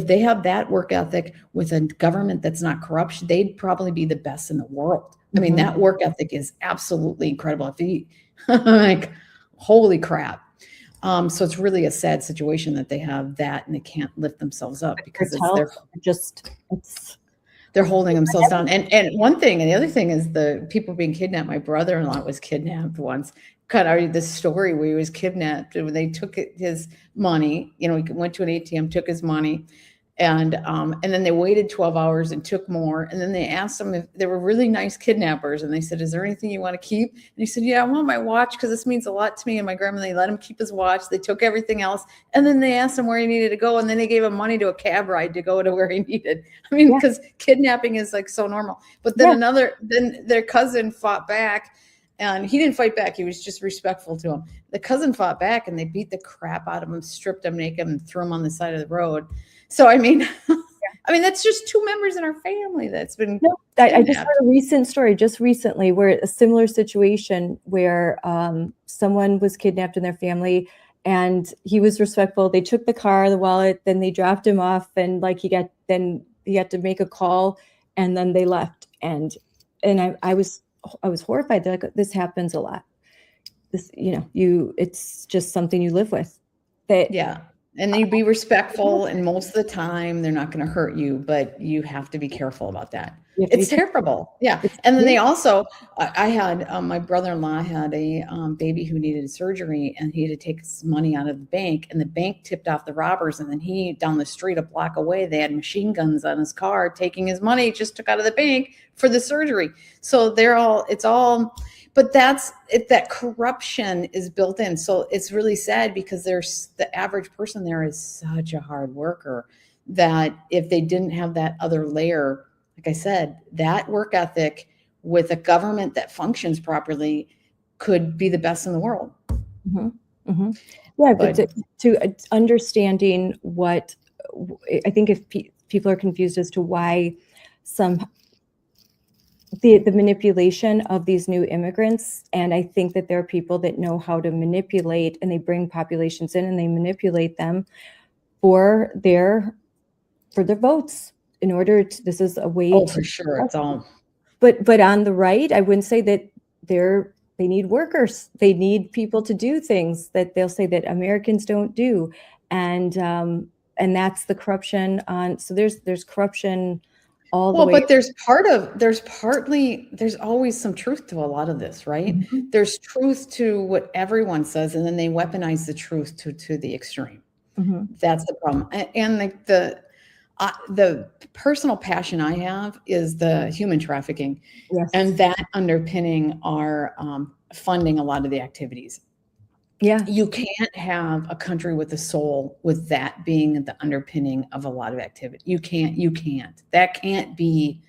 they have that work ethic with a government that's not corrupt, they'd probably be the best in the world. I mean, that work ethic is absolutely incredible. Like, holy crap. So it's really a sad situation that they have that, and they can't lift themselves up because they're holding themselves down. And one thing, and the other thing is the people being kidnapped. My brother-in-law was kidnapped once. Kind of already this story where he was kidnapped, and they took his money. He went to an ATM, took his money, And then they waited 12 hours and took more. And then they asked them if they were really nice kidnappers. And they said, "Is there anything you want to keep?" And he said, "Yeah, I want my watch because this means a lot to me and my grandma." They let him keep his watch. They took everything else. And then they asked him where he needed to go. And then they gave him money to a cab ride to go to where he needed. I mean, because kidnapping is like so normal. But then then their cousin fought back. And he didn't fight back. He was just respectful to him. The cousin fought back and they beat the crap out of him, stripped him naked and threw him on the side of the road. So, I mean, that's just two members in our family that's been.
No, I just heard a recent story just recently where a similar situation where someone was kidnapped in their family and he was respectful. They took the car, the wallet, then they dropped him off and like he had to make a call and then they left. And I was horrified that like, this happens a lot. This, it's just something you live with.
And you be respectful, and most of the time they're not going to hurt you, but you have to be careful about that. It's terrible. Yeah. And then they also, I had, my brother-in-law had a baby who needed surgery, and he had to take his money out of the bank, and the bank tipped off the robbers. And then he, down the street a block away, they had machine guns on his car, taking his money, just took out of the bank for the surgery. So but that corruption is built in. So it's really sad because the average person there is such a hard worker that if they didn't have that other layer, like I said, that work ethic with a government that functions properly could be the best in the world.
Mm-hmm. Mm-hmm. Yeah, but to understanding what I think if people are confused as to why the manipulation of these new immigrants. And I think that there are people that know how to manipulate, and they bring populations in and they manipulate them for their votes in order to, this is a way.
Oh, for sure. It's all.
But on the right, I wouldn't say that they need workers. They need people to do things that they'll say that Americans don't do. And that's the corruption on. So there's corruption all the way.
But there's always some truth to a lot of this, right? Mm-hmm. There's truth to what everyone says, and then they weaponize the truth to the extreme. Mm-hmm. That's the problem. And the personal passion I have is the human trafficking, yes, and that underpinning our funding a lot of the activities. Yeah, you can't have a country with a soul with that being the underpinning of a lot of activity. You can't. That can't be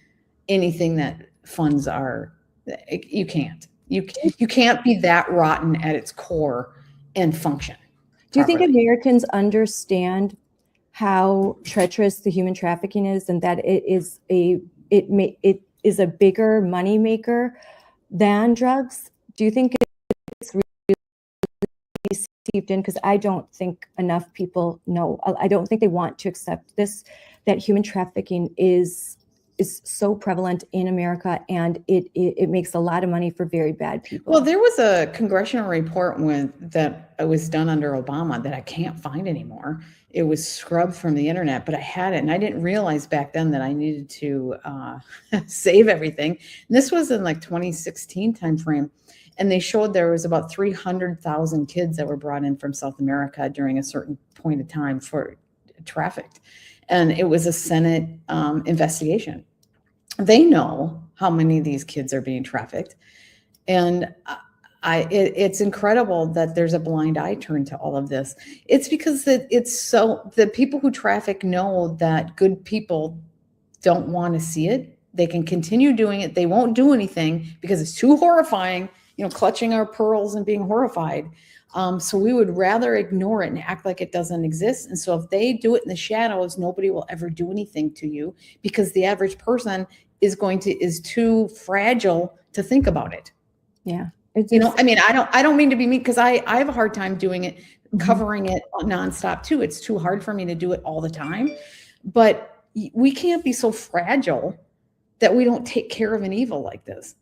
anything that funds our. You can't. You can't be that rotten at its core and function.
Do you think Americans understand how treacherous the human trafficking is, and that it is a bigger money maker than drugs? Do you think it's really seeped in? Because I don't think enough people know. I don't think they want to accept this, that human trafficking is so prevalent in America, and it makes a lot of money for very bad people.
Well, there was a congressional report that was done under Obama that I can't find anymore. It was scrubbed from the internet, but I had it, and I didn't realize back then that I needed to save everything. And this was in like 2016 timeframe, and they showed there was about 300,000 kids that were brought in from South America during a certain point of time for trafficked. And it was a Senate investigation. They know how many of these kids are being trafficked. And it's incredible that there's a blind eye turned to all of this. It's because the people who traffic know that good people don't want to see it. They can continue doing it. They won't do anything because it's too horrifying, clutching our pearls and being horrified. So we would rather ignore it and act like it doesn't exist. And so if they do it in the shadows, nobody will ever do anything to you because the average person is too fragile to think about it.
Yeah.
I don't mean to be mean because I have a hard time doing it, covering it nonstop too. It's too hard for me to do it all the time, but we can't be so fragile that we don't take care of an evil like this.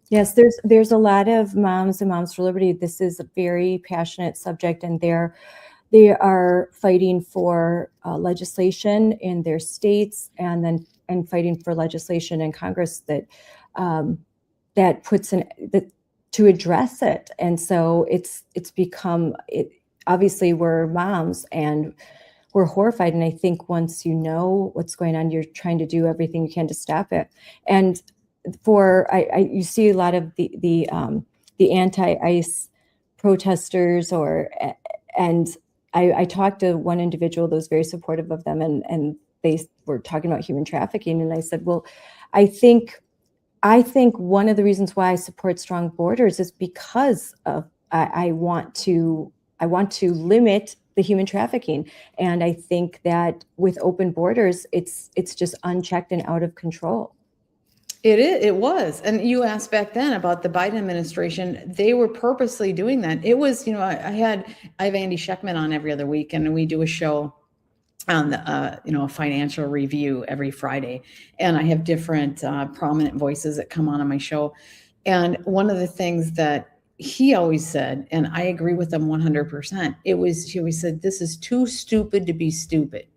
Yes, there's a lot of moms and Moms for Liberty. This is a very passionate subject, and they are fighting for legislation in their states, and fighting for legislation in Congress that puts to address it. And so it's become obviously we're moms and we're horrified. And I think once you know what's going on, you're trying to do everything you can to stop it. And you see a lot of the anti-ICE protesters, and I talked to one individual that was very supportive of them, and they were talking about human trafficking. And I said, well, I think one of the reasons why I support strong borders is because of I want to limit the human trafficking. And I think that with open borders, it's just unchecked and out of control.
It was. And you asked back then about the Biden administration. They were purposely doing that. It was, I have Andy Schectman on every other week, and we do a show on the, a financial review every Friday. And I have different prominent voices that come on my show. And one of the things that he always said, and I agree with him 100%, he always said, this is too stupid to be stupid.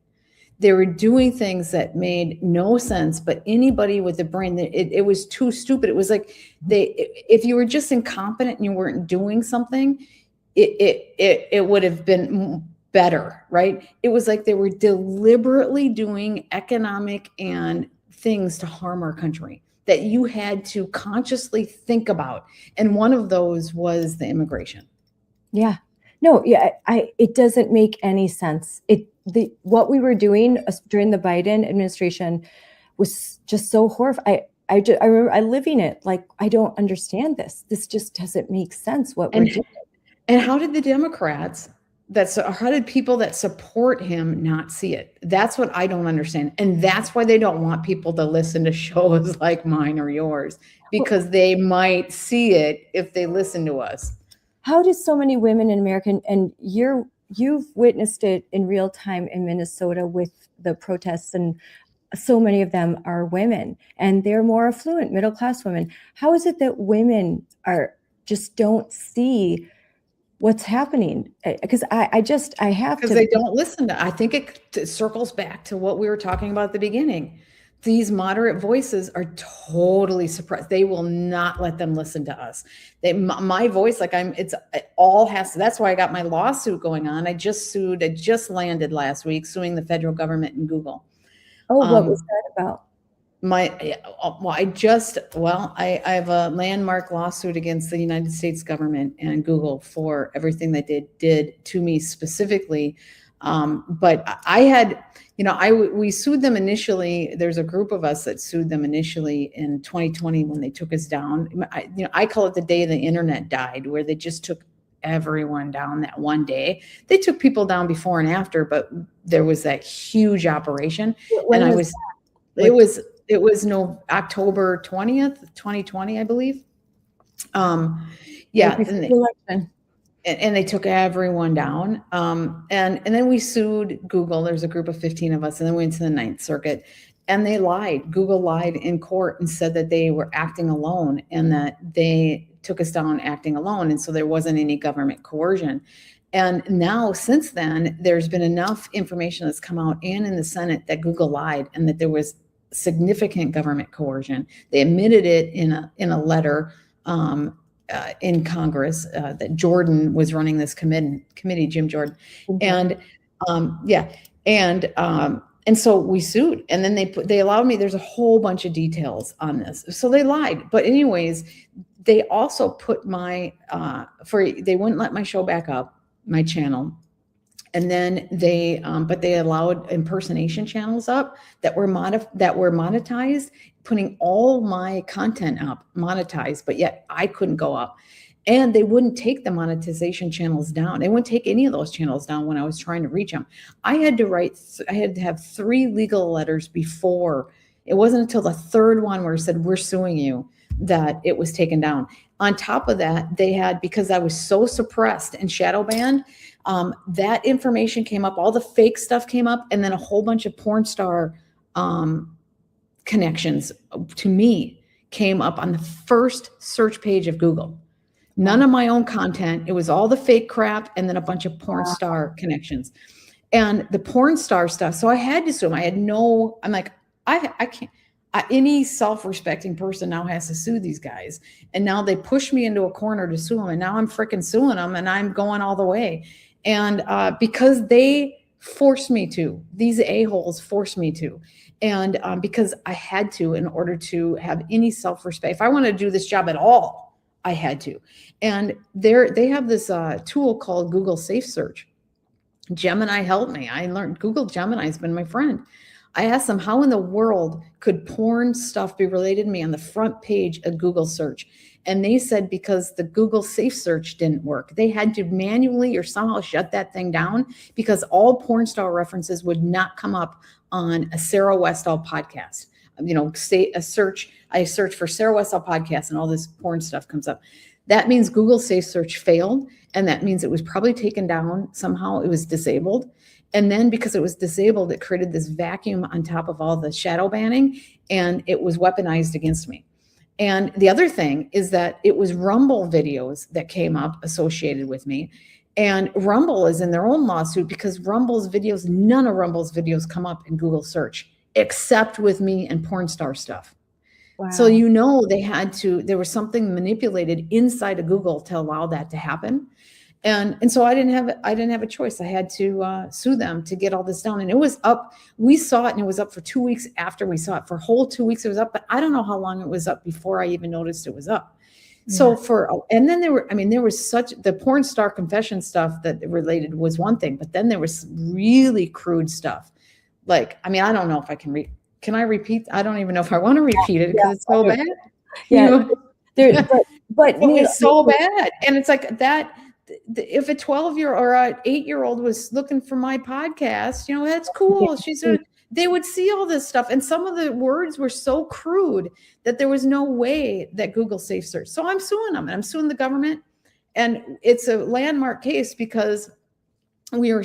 They were doing things that made no sense, but anybody with a brain, it was too stupid. It was like if you were just incompetent and you weren't doing something, it would have been better, right? It was like they were deliberately doing economic and things to harm our country that you had to consciously think about. And one of those was the immigration.
Yeah. No, yeah, it doesn't make any sense. What we were doing during the Biden administration was just so horrible. I remember living it. Like, I don't understand this. This just doesn't make sense. We're doing.
And how did the Democrats how did people that support him not see it? That's what I don't understand. And that's why they don't want people to listen to shows like mine or yours, because they might see it if they listen to us.
How do so many women in America, and you've witnessed it in real time in Minnesota with the protests, and so many of them are women, and they're more affluent, middle-class women. How is it that women just don't see what's happening? Because I have to.
Because they don't listen to. I think it circles back to what we were talking about at the beginning. These moderate voices are totally suppressed. They will not let them listen to us. My voice, it all has to. That's why I got my lawsuit going on. I just landed last week suing the federal government and Google.
Oh, what was that about?
I have a landmark lawsuit against the United States government and Google for everything that they did to me specifically. But I had, we sued them initially. There's a group of us that sued them initially in 2020 when they took us down. I call it the day the internet died, where they just took everyone down that one day. They took people down before and after, but there was that huge operation. It was October 20th, 2020, I believe. Yeah. And they took everyone down. And then we sued Google. There's a group of 15 of us, and then we went to the Ninth Circuit, and they lied. Google lied in court and said that they were acting alone, and that they took us down acting alone. And so there wasn't any government coercion. And now, since then, there's been enough information that's come out and in the Senate that Google lied, and that there was significant government coercion. They admitted it in a letter in Congress that Jordan was running this committee, Jim Jordan. Mm-hmm. And so we sued, and then they allowed me. There's a whole bunch of details on this. So they lied. But anyways, they also put they wouldn't let my show back up, my channel. And then they allowed impersonation channels up that were monetized, putting all my content up, monetized, but yet I couldn't go up. And they wouldn't take the monetization channels down. They wouldn't take any of those channels down when I was trying to reach them. I had to have 3 legal letters before. It wasn't until the third one where it said, "We're suing you," that it was taken down. On top of that, they had, because I was so suppressed and shadow banned, that information came up, all the fake stuff came up, and then a whole bunch of porn star connections to me came up on the first search page of Google. None of my own content. It was all the fake crap, and then a bunch of porn star connections. And the porn star stuff, so I had to sue them. I'm like, I can't. Any self-respecting person now has to sue these guys. And now they push me into a corner to sue them. And now I'm freaking suing them, and I'm going all the way. And because they forced me to. These a-holes forced me to. And because I had to, in order to have any self-respect. If I wanted to do this job at all, I had to. And they have this tool called Google Safe Search. Gemini helped me. I learned Google Gemini has been my friend. I asked them, how in the world could porn stuff be related to me on the front page of Google search? And they said because the Google Safe Search didn't work. They had to manually or somehow shut that thing down because all porn star references would not come up on a Sarah Westall podcast. You know, say a search, I search for Sarah Westall podcast and all this porn stuff comes up. That means Google Safe Search failed. And that means it was probably taken down somehow. It was disabled. And then because it was disabled, it created this vacuum on top of all the shadow banning, and it was weaponized against me. And the other thing is that it was Rumble videos that came up associated with me. And Rumble is in their own lawsuit because Rumble's videos, none of Rumble's videos come up in Google search, except with me and porn star stuff. Wow. So, you know, there was something manipulated inside of Google to allow that to happen. And so I didn't have a choice. I had to sue them to get all this done. And it was up. We saw it and it was up for 2 weeks after we saw it. For a whole 2 weeks it was up, but I don't know how long it was up before I even noticed it was up. Yeah. So and then there was the porn star confession stuff that related was one thing, but then there was really crude stuff. Like, I mean, I don't know if I can I repeat? I don't even know if I want to repeat it because it's so bad.
Yeah. But
it was so bad. And it's like that. If a 12-year or an 8-year-old was looking for my podcast, you know, that's cool. They would see all this stuff. And some of the words were so crude that there was no way that Google Safe Search. So I'm suing them and I'm suing the government. And it's a landmark case because we are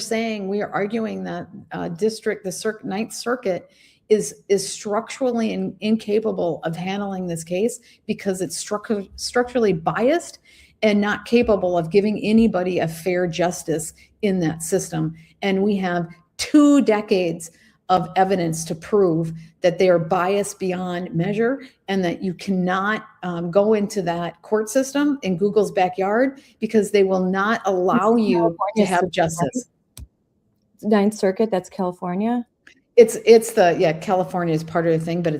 arguing that the Ninth Circuit is structurally incapable of handling this case because it's structurally biased and not capable of giving anybody a fair justice in that system. And we have 2 decades of evidence to prove that they are biased beyond measure and that you cannot go into that court system in Google's backyard because they will not allow you to have justice.
Ninth Circuit, that's California?
California is part of the thing, but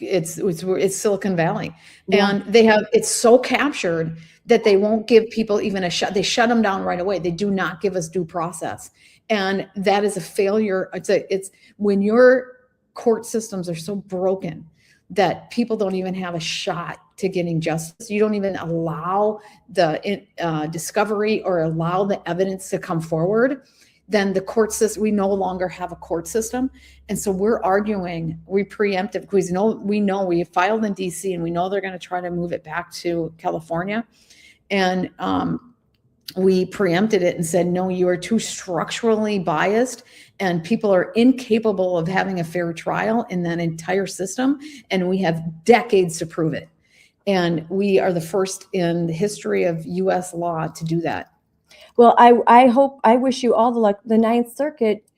it's Silicon Valley. Yeah. And it's so captured that they won't give people even a shot. They shut them down right away. They do not give us due process. And that is a failure. It's when your court systems are so broken that people don't even have a shot to getting justice. You don't even allow the discovery or allow the evidence to come forward. Then the court system, we no longer have a court system. And so we're arguing, we preemptive, because we know we filed in DC and we know they're going to try to move it back to California. And we preempted it and said, no, you are too structurally biased and people are incapable of having a fair trial in that entire system. And we have decades to prove it. And we are the first in the history of US law to do that.
Well, I wish you all the luck. The Ninth Circuit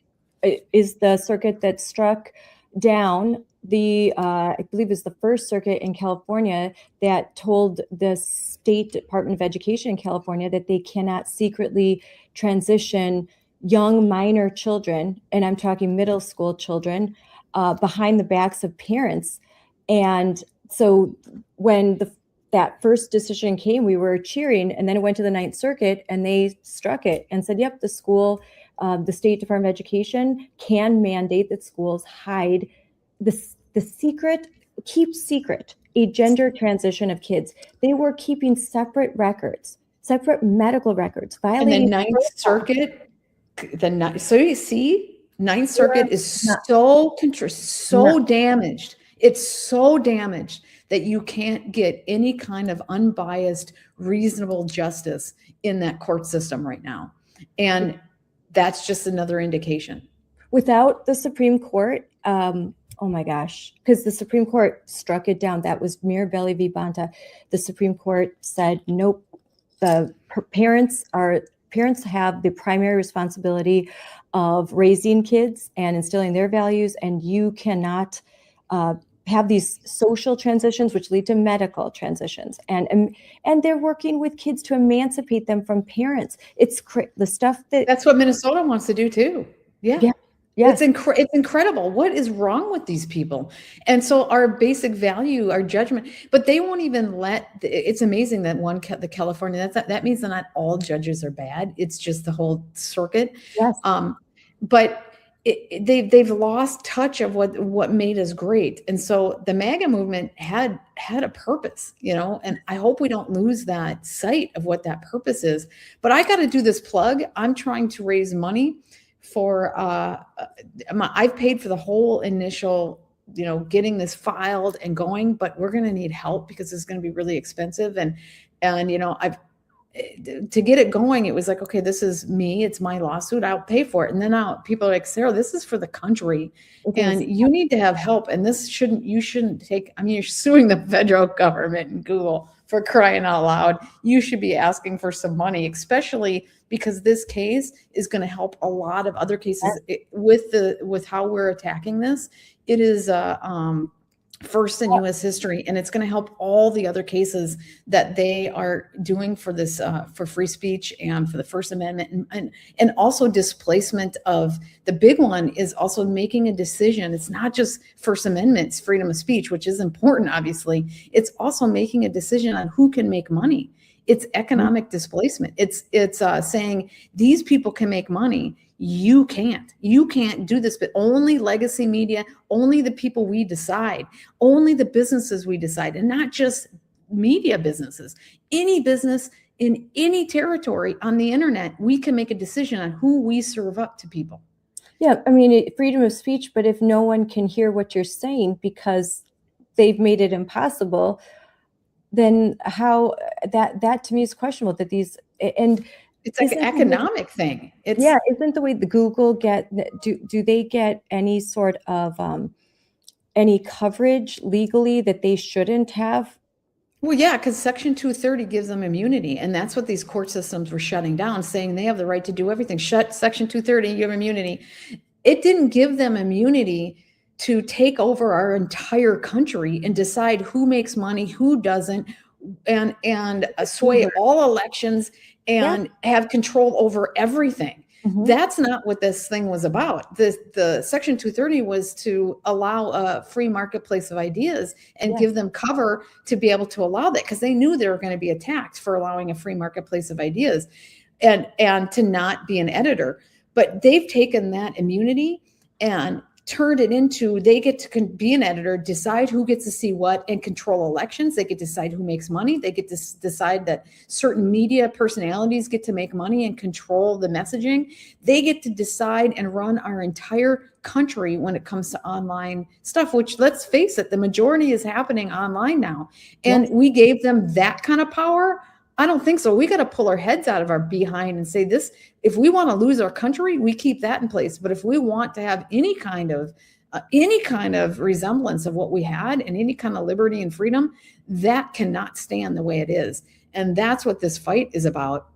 is the circuit that struck down I believe is the first circuit in California that told the State Department of Education in California that they cannot secretly transition young minor children, and I'm talking middle school children, behind the backs of parents. And so when that first decision came, we were cheering, and then it went to the Ninth Circuit and they struck it and said, yep, the State Department of Education can mandate that schools hide keep secret a gender transition of kids. They were keeping separate records, separate medical records, violating.
And the Ninth Circuit, so you see, Ninth Circuit is so damaged. It's so damaged that you can't get any kind of unbiased, reasonable justice in that court system right now. And that's just another indication.
Without the Supreme Court, oh my gosh, because the Supreme Court struck it down. That was Mirabelli v. Bonta. The Supreme Court said, nope, the parents have the primary responsibility of raising kids and instilling their values, and you cannot have these social transitions which lead to medical transitions. And they're working with kids to emancipate them from parents. It's the stuff
that's what Minnesota wants to do too. Yeah.
Yeah. Yes.
It's incredible. What is wrong with these people? And so our basic value, our judgment, but they won't even it's amazing that the California, that means that not all judges are bad. It's just the whole circuit.
Yes.
But they've lost touch of what made us great. And so the MAGA movement had a purpose, and I hope we don't lose that sight of what that purpose is. But I got to do this plug. I'm trying to raise money for I've paid for the whole initial, getting this filed and going, but we're going to need help because it's going to be really expensive. And I've to get it going, it was like, okay, this is me, it's my lawsuit, I'll pay for it. And then people are like, Sarah, this is for the country and you need to have help. And you shouldn't take, you're suing the federal government and Google, for crying out loud. You should be asking for some money, especially because this case is going to help a lot of other cases with how we're attacking this. It is first in U.S. history, and it's going to help all the other cases that they are doing for this, for free speech and for the First Amendment, and also displacement of the big one is also making a decision. It's not just First Amendment, it's freedom of speech, which is important, obviously. It's also making a decision on who can make money. It's economic displacement. It's saying these people can make money. You can't do this, but only legacy media, only the people we decide, only the businesses we decide, and not just media businesses. Any business in any territory on the internet, we can make a decision on who we serve up to people.
Yeah, freedom of speech, but if no one can hear what you're saying because they've made it impossible, then how that to me is questionable. That these and
it's like an economic thing.
Isn't the way the Google do they get any sort of any coverage legally that they shouldn't have?
Well, yeah, because Section 230 gives them immunity, and that's what these court systems were shutting down, saying they have the right to do everything. Shut Section 230, you have immunity. It didn't give them immunity to take over our entire country and decide who makes money, who doesn't, and sway all elections and have control over everything. Mm-hmm. That's not what this thing was about. The Section 230 was to allow a free marketplace of ideas and give them cover to be able to allow that, because they knew they were going to be attacked for allowing a free marketplace of ideas and to not be an editor. But they've taken that immunity and turned it into, they get to be an editor, decide who gets to see what, and control elections. They get to decide who makes money. They get to decide that certain media personalities get to make money and control the messaging. They get to decide and run our entire country when it comes to online stuff, which, let's face it, the majority is happening online now. And we gave them that kind of power. I don't think so. We got to pull our heads out of our behind and say this. If we want to lose our country, we keep that in place. But if we want to have any kind of resemblance of what we had and any kind of liberty and freedom, that cannot stand the way it is. And that's what this fight is about.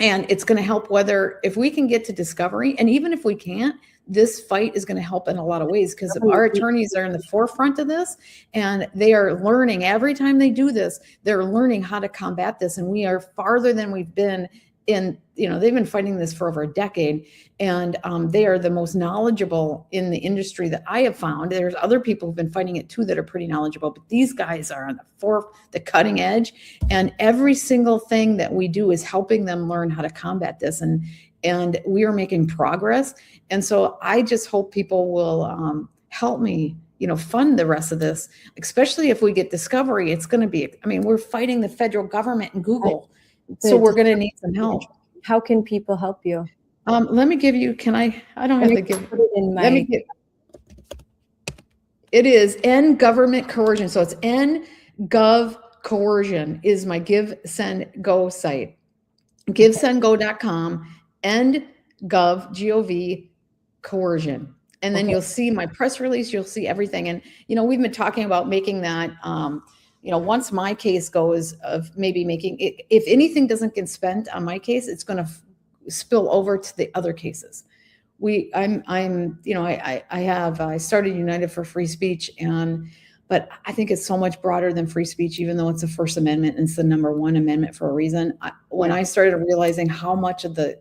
And it's going to help if we can get to discovery, and even if we can't, this fight is going to help in a lot of ways, because our attorneys are in the forefront of this, and they are learning every time they do this. They're learning how to combat this, and we are farther than we've been in. They've been fighting this for over a decade, and they are the most knowledgeable in the industry that I have found. There's other people who've been fighting it too that are pretty knowledgeable, but these guys are on the cutting edge, and every single thing that we do is helping them learn how to combat this, and we are making progress. And so I just hope people will help me, fund the rest of this, especially if we get discovery. It's going to be, we're fighting the federal government and Google. So we're going to need some help.
How can people help you?
Let me give you, I don't have to give it. It is End Government Coercion. So it's Gov Coercion is my Give, Send, Go site. GiveSendGo.com, End Gov, G-O-V, Coercion. And then you'll see my press release, you'll see everything. And, we've been talking about making that, once my case goes, of maybe making it, if anything doesn't get spent on my case, it's going to spill over to the other cases. I started United for Free Speech, but I think it's so much broader than free speech, even though it's the First Amendment and it's the #1 amendment for a reason. When I started realizing how much of the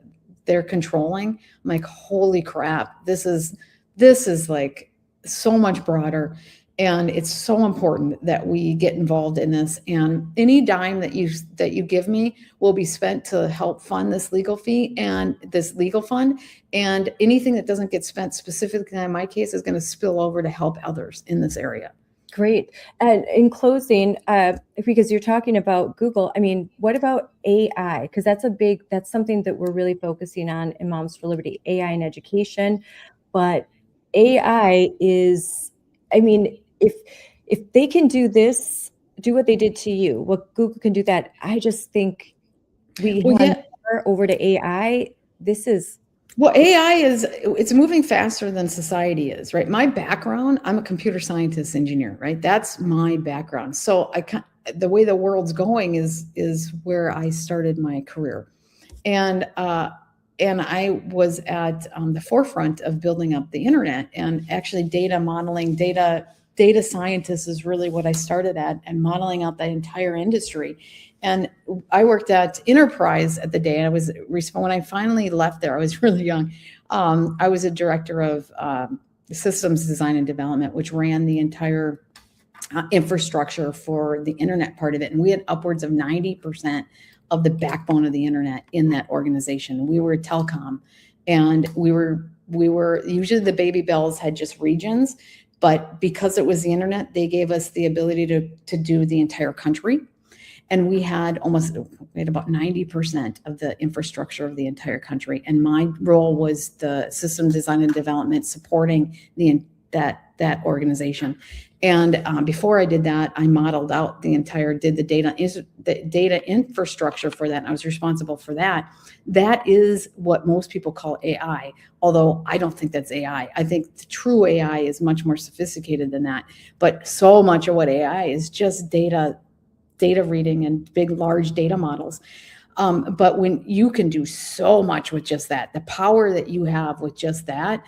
they're controlling, I'm like, holy crap, this is like so much broader. And it's so important that we get involved in this. And any dime that you give me will be spent to help fund this legal fee and this legal fund. And anything that doesn't get spent specifically in my case is going to spill over to help others in this area.
Great. And in closing, because you're talking about Google, I mean, what about AI? Because that's something that we're really focusing on in Moms for Liberty, AI in education. But AI is, I mean, if they can do this, do what they did to you, what Google can do that, I just think over to AI.
Well, AI it's moving faster than society is, right? My background, I'm a computer scientist engineer, right? That's my background. So the way the world's going is where I started my career. And I was at the forefront of building up the internet, and actually data modeling, data scientist is really what I started at, and modeling out the entire industry. And I worked at Enterprise at the day. I was, when I finally left there, I was really young. I was a director of systems design and development, which ran the entire infrastructure for the internet part of it. And we had upwards of 90% of the backbone of the internet in that organization. We were telecom, and we were usually the baby bells had just regions, but because it was the internet, they gave us the ability to do the entire country. And we had about 90% of the infrastructure of the entire country. And my role was the system design and development, supporting that organization. And before I did that, I modeled out did the data infrastructure for that. And I was responsible for that. That is what most people call AI, although I don't think that's AI. I think the true AI is much more sophisticated than that. But so much of what AI is just data reading and big, large data models. But when you can do so much with just that, the power that you have with just that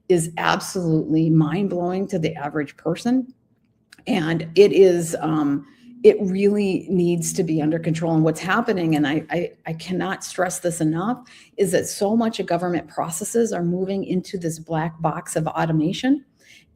is absolutely mind-blowing to the average person. And it is, it really needs to be under control. And what's happening, and I cannot stress this enough, is that so much of government processes are moving into this black box of automation.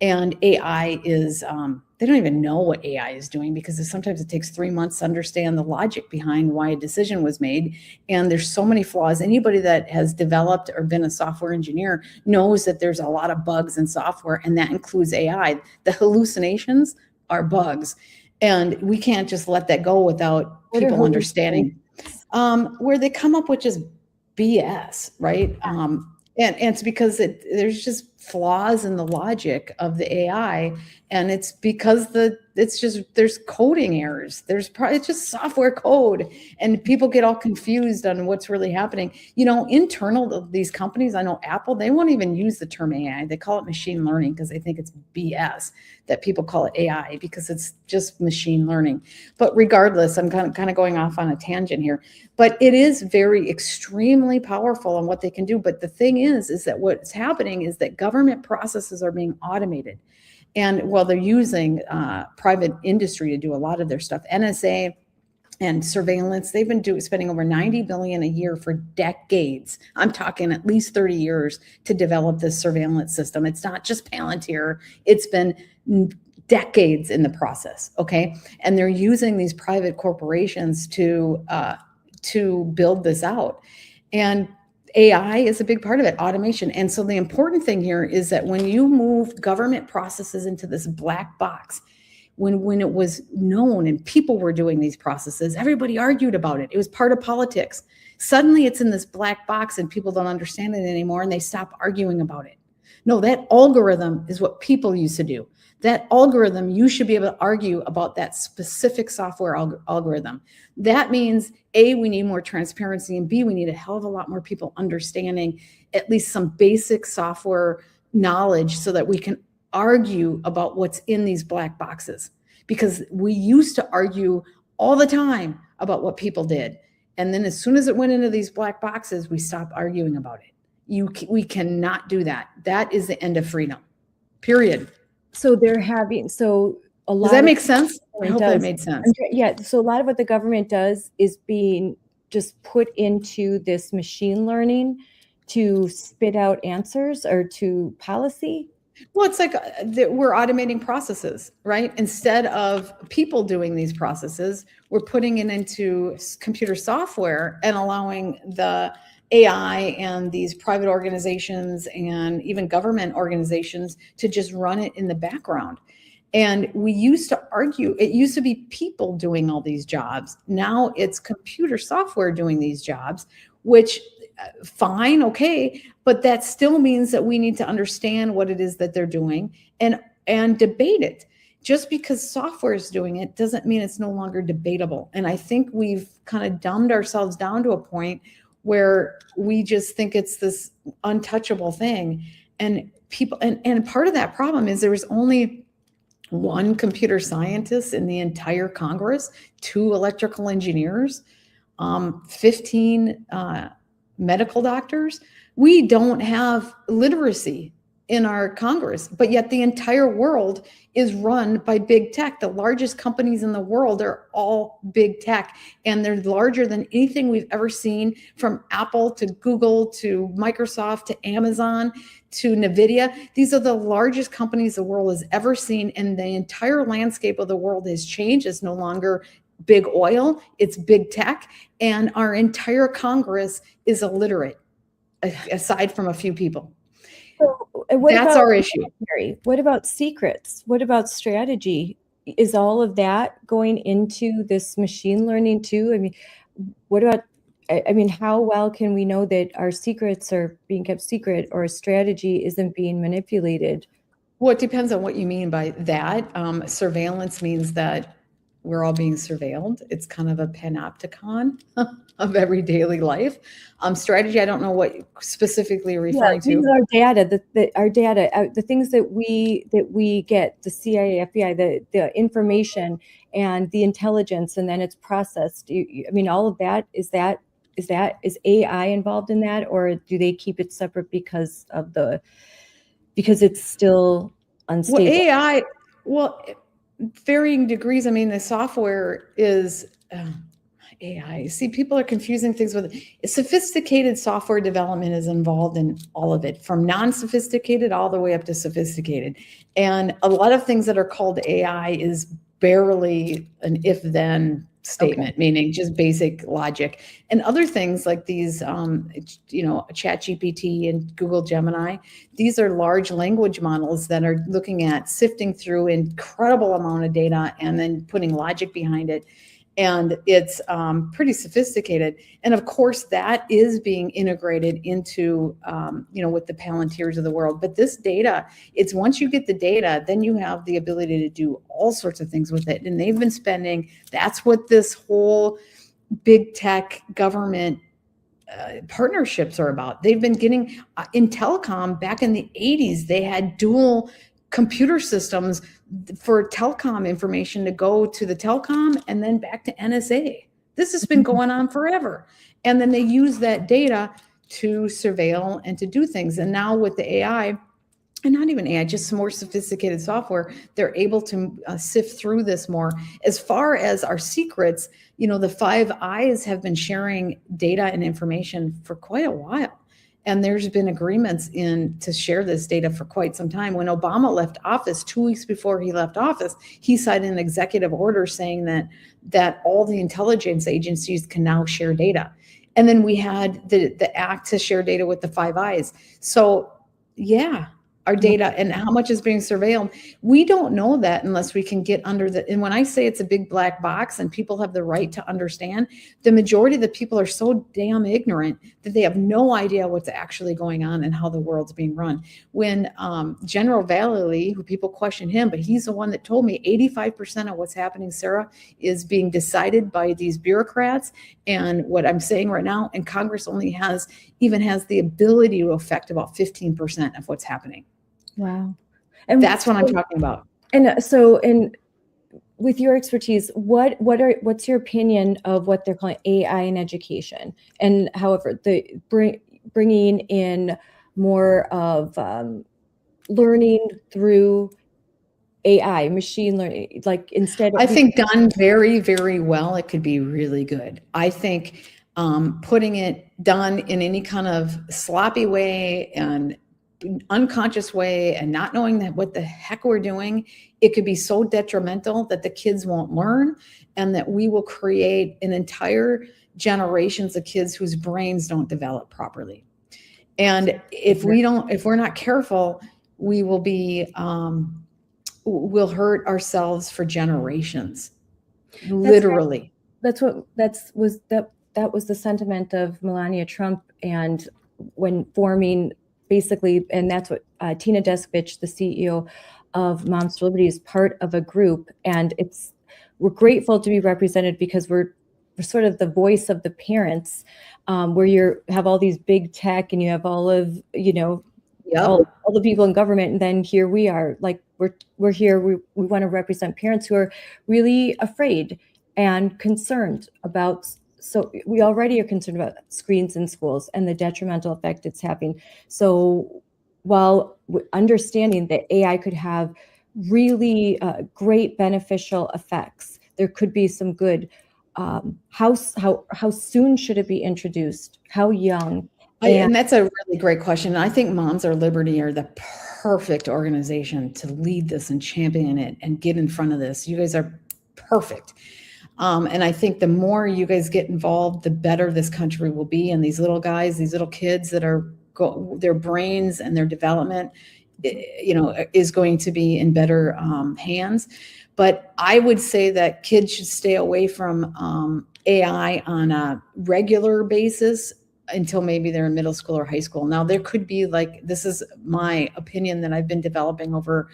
And AI is, they don't even know what AI is doing, because sometimes it takes 3 months to understand the logic behind why a decision was made. And there's so many flaws. Anybody that has developed or been a software engineer knows that there's a lot of bugs in software, and that includes AI. The hallucinations are bugs. And we can't just let that go without people understanding. Where they come up with just BS, right? And it's because there's just flaws in the logic of the AI, and it's because there's coding errors. It's just software code, and people get all confused on what's really happening. Internal to these companies, I know Apple, they won't even use the term AI. They call it machine learning because they think it's BS that people call it AI, because it's just machine learning. But regardless, I'm kind of going off on a tangent here, but it is very extremely powerful on what they can do. But the thing is that what's happening is that government processes are being automated. And while they're using private industry to do a lot of their stuff, NSA and surveillance, they've been spending over $90 billion a year for decades. I'm talking at least 30 years to develop this surveillance system. It's not just Palantir. It's been decades in the process, okay? And they're using these private corporations to build this out. And AI is a big part of it, automation. And so the important thing here is that when you move government processes into this black box, when it was known and people were doing these processes, everybody argued about it. It was part of politics. Suddenly it's in this black box and people don't understand it anymore, and they stop arguing about it. No, that algorithm is what people used to do. That algorithm, you should be able to argue about that specific software algorithm. That means A, we need more transparency, and B, we need a hell of a lot more people understanding at least some basic software knowledge so that we can argue about what's in these black boxes. Because we used to argue all the time about what people did. And then as soon as it went into these black boxes, we stopped arguing about it. We cannot do that. That is the end of freedom, period.
So a lot.
Does that make sense? I hope that made sense.
Yeah. So a lot of what the government does is being just put into this machine learning to spit out answers or to policy?
Well, it's like we're automating processes, right? Instead of people doing these processes, we're putting it into computer software and allowing the AI and these private organizations and even government organizations to just run it in the background. And we used to argue, it used to be people doing all these jobs. Now it's computer software doing these jobs, which fine, okay, but that still means that we need to understand what it is that they're doing and debate it. Just because software is doing it doesn't mean it's no longer debatable. And I think we've kind of dumbed ourselves down to a point where we just think it's this untouchable thing. And people, and part of that problem is there was only one computer scientist in the entire Congress, 2 electrical engineers, 15 medical doctors. We don't have literacy in our Congress, but yet the entire world is run by big tech. The largest companies in the world are all big tech, and they're larger than anything we've ever seen, from Apple to Google to Microsoft to Amazon to NVIDIA. These are the largest companies the world has ever seen, and the entire landscape of the world has changed. It's no longer big oil, it's big tech, and our entire Congress is illiterate, aside from a few people.
So
that's our issue.
What about secrets? What about strategy? Is all of that going into this machine learning too? I mean, what about, I mean, how well can we know that our secrets are being kept secret or strategy isn't being manipulated?
Well, it depends on what you mean by that. Surveillance means that we're all being surveilled. It's kind of a panopticon of every daily life. Strategy, I don't know what specifically you're referring to.
Our data, our data, the things that we get, the CIA, FBI, the information and the intelligence, and then it's processed. I mean, all of that, is AI involved in that, or do they keep it separate because it's still unstable?
Well, AI, varying degrees. I mean, the software is AI. See, people are confusing things with it. Sophisticated software development is involved in all of it, from non-sophisticated all the way up to sophisticated. And a lot of things that are called AI is barely an if-then statement, meaning just basic logic. And other things like these, ChatGPT and Google Gemini, these are large language models that are looking at sifting through incredible amount of data and then putting logic behind it. And it's pretty sophisticated. And of course, that is being integrated into, with the Palantirs of the world. But this data, it's once you get the data, then you have the ability to do all sorts of things with it. And they've been spending, that's what this whole big tech government partnerships are about. They've been getting in telecom back in the 80s, they had dual computer systems for telecom information to go to the telecom and then back to NSA. This has been going on forever. And then they use that data to surveil and to do things. And now with the AI, and not even AI, just some more sophisticated software, they're able to sift through this more. As far as our secrets, the Five Eyes have been sharing data and information for quite a while. And there's been agreements to share this data for quite some time. When Obama left office, 2 weeks before he left office, he signed an executive order saying that all the intelligence agencies can now share data. And then we had the act to share data with the Five Eyes. So yeah, our data and how much is being surveilled. We don't know that unless we can get under and when I say it's a big black box and people have the right to understand, the majority of the people are so damn ignorant that they have no idea what's actually going on and how the world's being run. When General Vallely, who people question him, but he's the one that told me 85% of what's happening, Sarah, is being decided by these bureaucrats. And what I'm saying right now, and Congress only has the ability to affect about 15% of what's happening.
Wow.
And that's what I'm talking about.
And so, with your expertise, what's your opinion of what they're calling AI in education? And however, bringing in more of learning through AI, machine learning, like instead of...
I think done very, very well, it could be really good. I think putting it done in any kind of sloppy way and unconscious way and not knowing that what the heck we're doing, it could be so detrimental that the kids won't learn, and that we will create an entire generations of kids whose brains don't develop properly. And if we're not careful, we will be, we'll hurt ourselves for generations, literally.
That was the sentiment of Melania Trump, and when forming basically, and that's what Tina Deskovich, the CEO of Moms for Liberty, is part of a group, and we're grateful to be represented because we're sort of the voice of the parents, where you have all these big tech and you have all of, all the people in government, and then here we are, like we're here, we want to represent parents who are really afraid and concerned about. So we already are concerned about screens in schools and the detrimental effect it's having. So while understanding that AI could have really great beneficial effects, there could be some good. How soon should it be introduced? How young?
And that's a really great question. I think Moms for Liberty are the perfect organization to lead this and champion it and get in front of this. You guys are perfect. And I think the more you guys get involved, the better this country will be. And these little guys, these little kids that are their brains and their development, is going to be in better hands. But I would say that kids should stay away from AI on a regular basis until maybe they're in middle school or high school. Now, there could be, like, this is my opinion that I've been developing over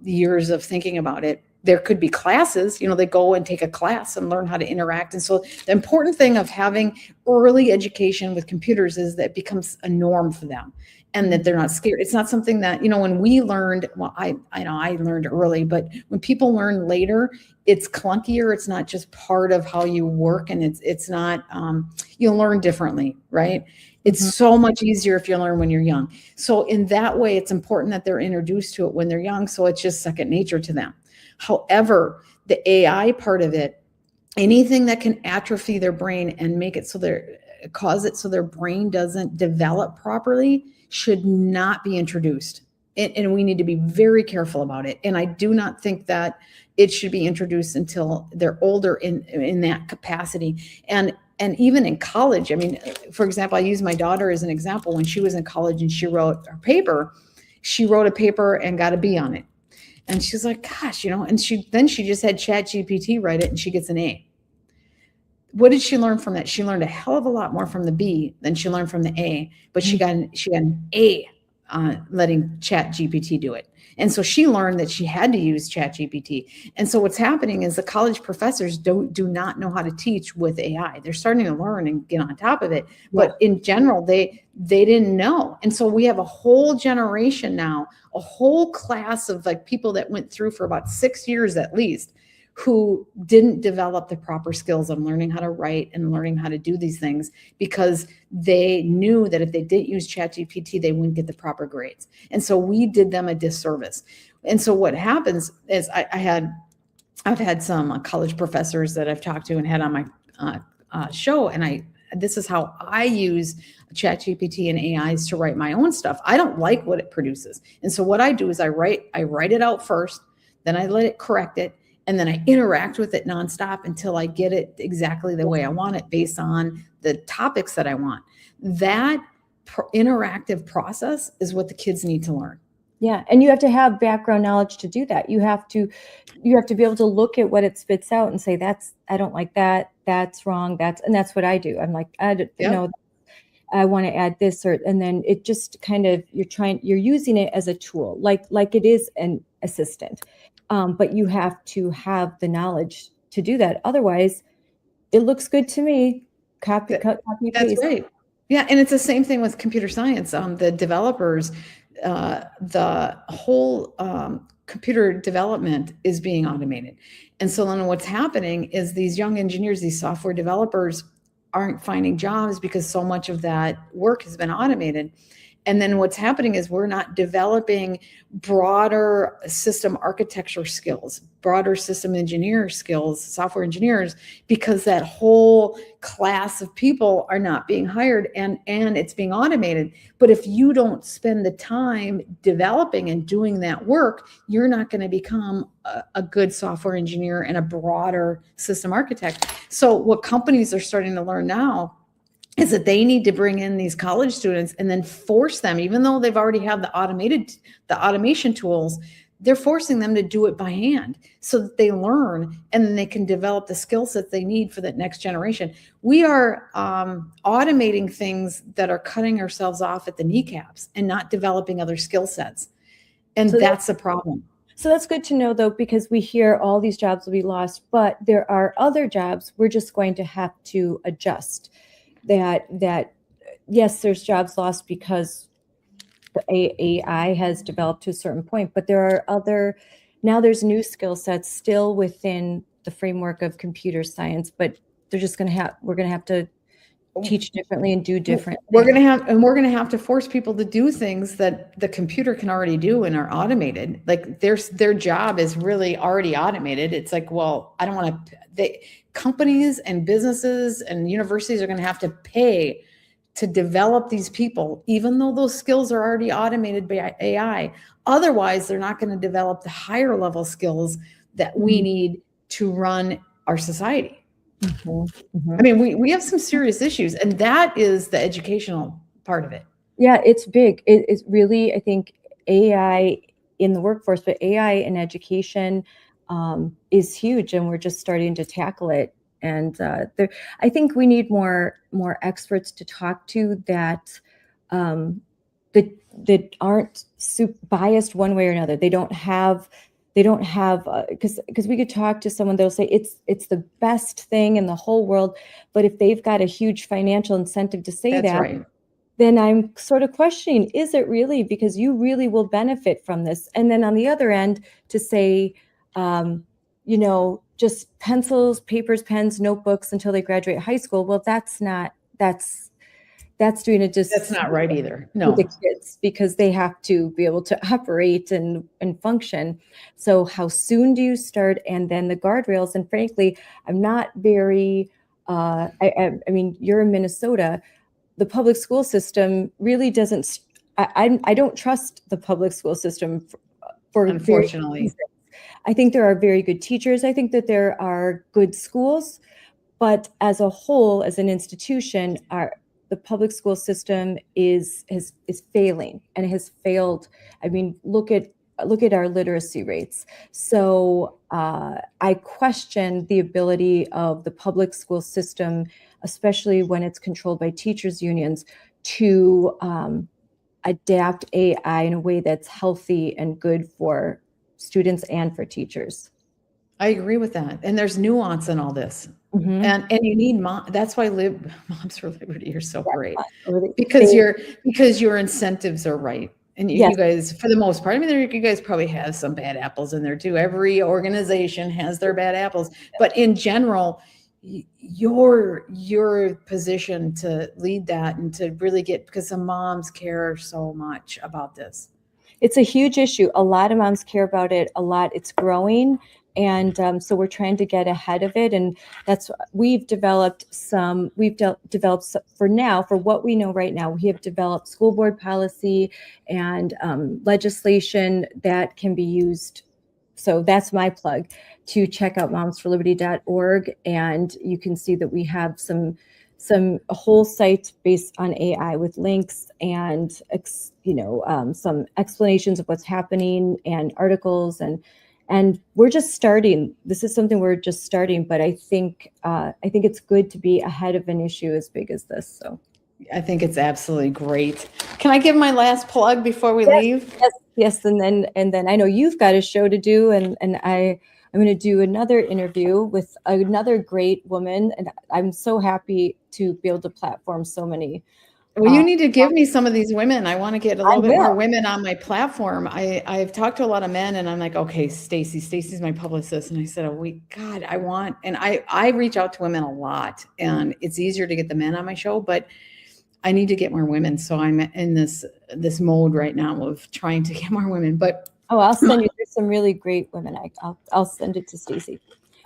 years of thinking about it. There could be classes, they go and take a class and learn how to interact. And so the important thing of having early education with computers is that it becomes a norm for them and that they're not scared. It's not something that, when we learned, well, I know I learned early, but when people learn later, it's clunkier. It's not just part of how you work, and it's not, you'll learn differently, right? It's so much easier if you learn when you're young. So in that way, it's important that they're introduced to it when they're young. So it's just second nature to them. However, the AI part of it, anything that can atrophy their brain and make it so cause it so their brain doesn't develop properly, should not be introduced. And we need to be very careful about it. And I do not think that it should be introduced until they're older in that capacity. And even in college, I mean, for example, I use my daughter as an example. When she was in college and she wrote a paper and got a B on it. And she's like, gosh, and she just had ChatGPT write it and she gets an A. What did she learn from that? She learned a hell of a lot more from the B than she learned from the A, but she got an A on letting ChatGPT do it. And so she learned that she had to use ChatGPT. And so what's happening is the college professors do not know how to teach with AI. They're starting to learn and get on top of it. But in general, they didn't know. And so we have a whole generation now, a whole class of like people that went through for about 6 years at least, who didn't develop the proper skills of learning how to write and learning how to do these things because they knew that if they didn't use ChatGPT, they wouldn't get the proper grades. And so we did them a disservice. And so what happens is I've had some college professors that I've talked to and had on my show, and this is how I use ChatGPT and AIs to write my own stuff. I don't like what it produces. And so what I do is I write it out first, then I let it correct it, and then I interact with it nonstop until I get it exactly the way I want it based on the topics that I want. That interactive process is what the kids need to learn.
Yeah, and you have to have background knowledge to do that. You have to be able to look at what it spits out and say, I don't like that, that's wrong, and that's what I do. I'm like, I want to add this, and then it just kind of, you're using it as a tool, like it is an assistant. But you have to have the knowledge to do that. Otherwise, it looks good to me. Copy, paste.
That's right. Yeah, and it's the same thing with computer science. The developers, the whole computer development is being automated. And so then what's happening is these young engineers, these software developers, aren't finding jobs because so much of that work has been automated. And then what's happening is we're not developing broader system architecture skills, broader system engineer skills, software engineers, because that whole class of people are not being hired, and it's being automated. But if you don't spend the time developing and doing that work, you're not going to become a good software engineer and a broader system architect. So what companies are starting to learn now is that they need to bring in these college students and then force them, even though they've already have the automation tools, they're forcing them to do it by hand so that they learn and then they can develop the skill sets they need for that next generation. We are automating things that are cutting ourselves off at the kneecaps and not developing other skill sets. And so that's a problem.
So that's good to know, though, because we hear all these jobs will be lost, but there are other jobs we're just going to have to adjust. That yes, there's jobs lost because the AI has developed to a certain point, but there are now there's new skill sets still within the framework of computer science, but we're going to have to teach differently and do different things.
We're going to have to force people to do things that the computer can already do and are automated. Like their job is really already automated. It's like, well, I don't want to, companies and businesses and universities are going to have to pay to develop these people, even though those skills are already automated by AI. Otherwise, they're not going to develop the higher level skills that we need to run our society. Mm-hmm. Mm-hmm. I mean, we have some serious issues, and that is the educational part of it.
Yeah, it's big. It's really, I think, AI in the workforce, but AI in education is huge, and we're just starting to tackle it. And I think we need more experts to talk to that aren't biased one way or another. They don't have because we could talk to someone, they'll say it's the best thing in the whole world, but if they've got a huge financial incentive to say that, right, then I'm sort of questioning, is it really? Because you really will benefit from this. And then on the other end, to say, just pencils, papers, pens, notebooks until they graduate high school. Well, that's doing it just.
That's not right either. No.
The kids, because they have to be able to operate and function. So how soon do you start? And then the guardrails. And frankly, I'm not very, I mean, you're in Minnesota. The public school system really doesn't, I don't trust the public school system for
unfortunately.
I think there are very good teachers. I think that there are good schools, but as a whole, as an institution, the public school system is failing, and it has failed. I mean, look at our literacy rates. So I question the ability of the public school system, especially when it's controlled by teachers' unions, to adapt AI in a way that's healthy and good for students and for teachers.
I agree with that. And there's nuance in all this. Mm-hmm. And you need that's why Moms for Liberty are so great, because your incentives are right. And you guys, for the most part, I mean, you guys probably have some bad apples in there too. Every organization has their bad apples, but in general, your position to lead that and to really because the moms care so much about this.
It's a huge issue. A lot of moms care about it a lot. It's growing. And so we're trying to get ahead of it. And we've developed for now, for what we know right now, we have developed school board policy and legislation that can be used. So that's my plug, to check out momsforliberty.org. And you can see that we have a whole site based on AI with links and, some explanations of what's happening and articles. And we're just starting. This is something we're just starting, but I think it's good to be ahead of an issue as big as this. So
I think it's absolutely great. Can I give my last plug before we leave?
Yes. And then I know you've got a show to do, and I'm going to do another interview with another great woman, and I'm so happy to be able to platform so many
Well, you need to give me some of these women. I want to get a
I
little bit more
will.
women on my platform. I've talked to a lot of men, and I'm like, okay, Stacy's my publicist. And I said, God, I reach out to women a lot, and it's easier to get the men on my show, but I need to get more women. So I'm in this mode right now of trying to get more women. But
I'll send you. There's some really great women. I'll send it to Stacy.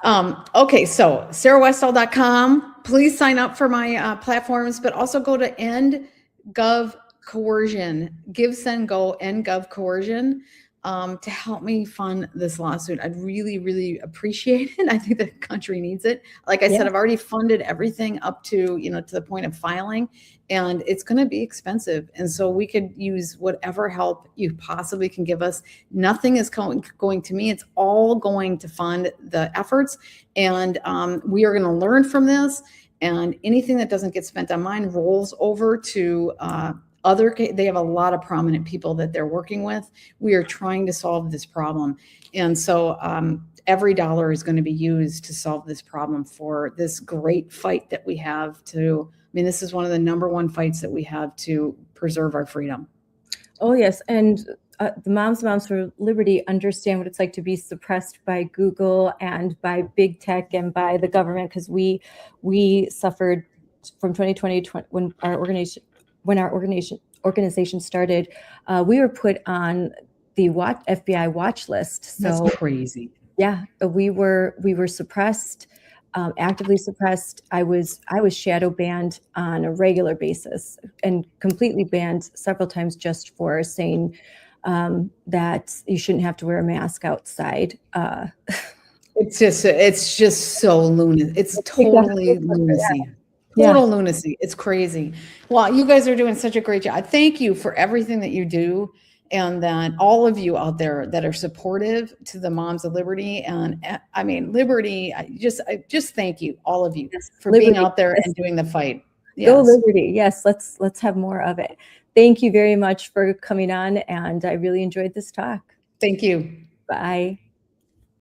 Okay, so sarahwestall.com. Please sign up for my platforms, but also go to End Gov Coercion, Give, Send, Go, End Gov Coercion, to help me fund this lawsuit. I'd really, really appreciate it. I think the country needs it. Like I said, I've already funded everything up to, to the point of filing, and it's going to be expensive. And so we could use whatever help you possibly can give us. Nothing is going to me. It's all going to fund the efforts. And we are going to learn from this. And anything that doesn't get spent on mine rolls over to they have a lot of prominent people that they're working with. We are trying to solve this problem. And so every dollar is going to be used to solve this problem for this great fight that we have this is one of the number one fights that we have to preserve our freedom.
Oh, yes. And the Moms for Liberty understand what it's like to be suppressed by Google and by big tech and by the government, because we suffered from 2020 when our organization started. We were put on the FBI watch list. So
that's crazy.
Yeah, we were suppressed. Actively suppressed. I was shadow banned on a regular basis and completely banned several times just for saying that you shouldn't have to wear a mask outside.
It's just so lunacy. It's totally lunacy. Total lunacy. It's crazy. Well, you guys are doing such a great job. Thank you for everything that you do. And then all of you out there that are supportive to the Moms of Liberty. And Liberty, I just thank you, all of you, for Liberty, being out there and doing the fight.
Yes. Go Liberty. Yes, let's have more of it. Thank you very much for coming on. And I really enjoyed this talk.
Thank you.
Bye.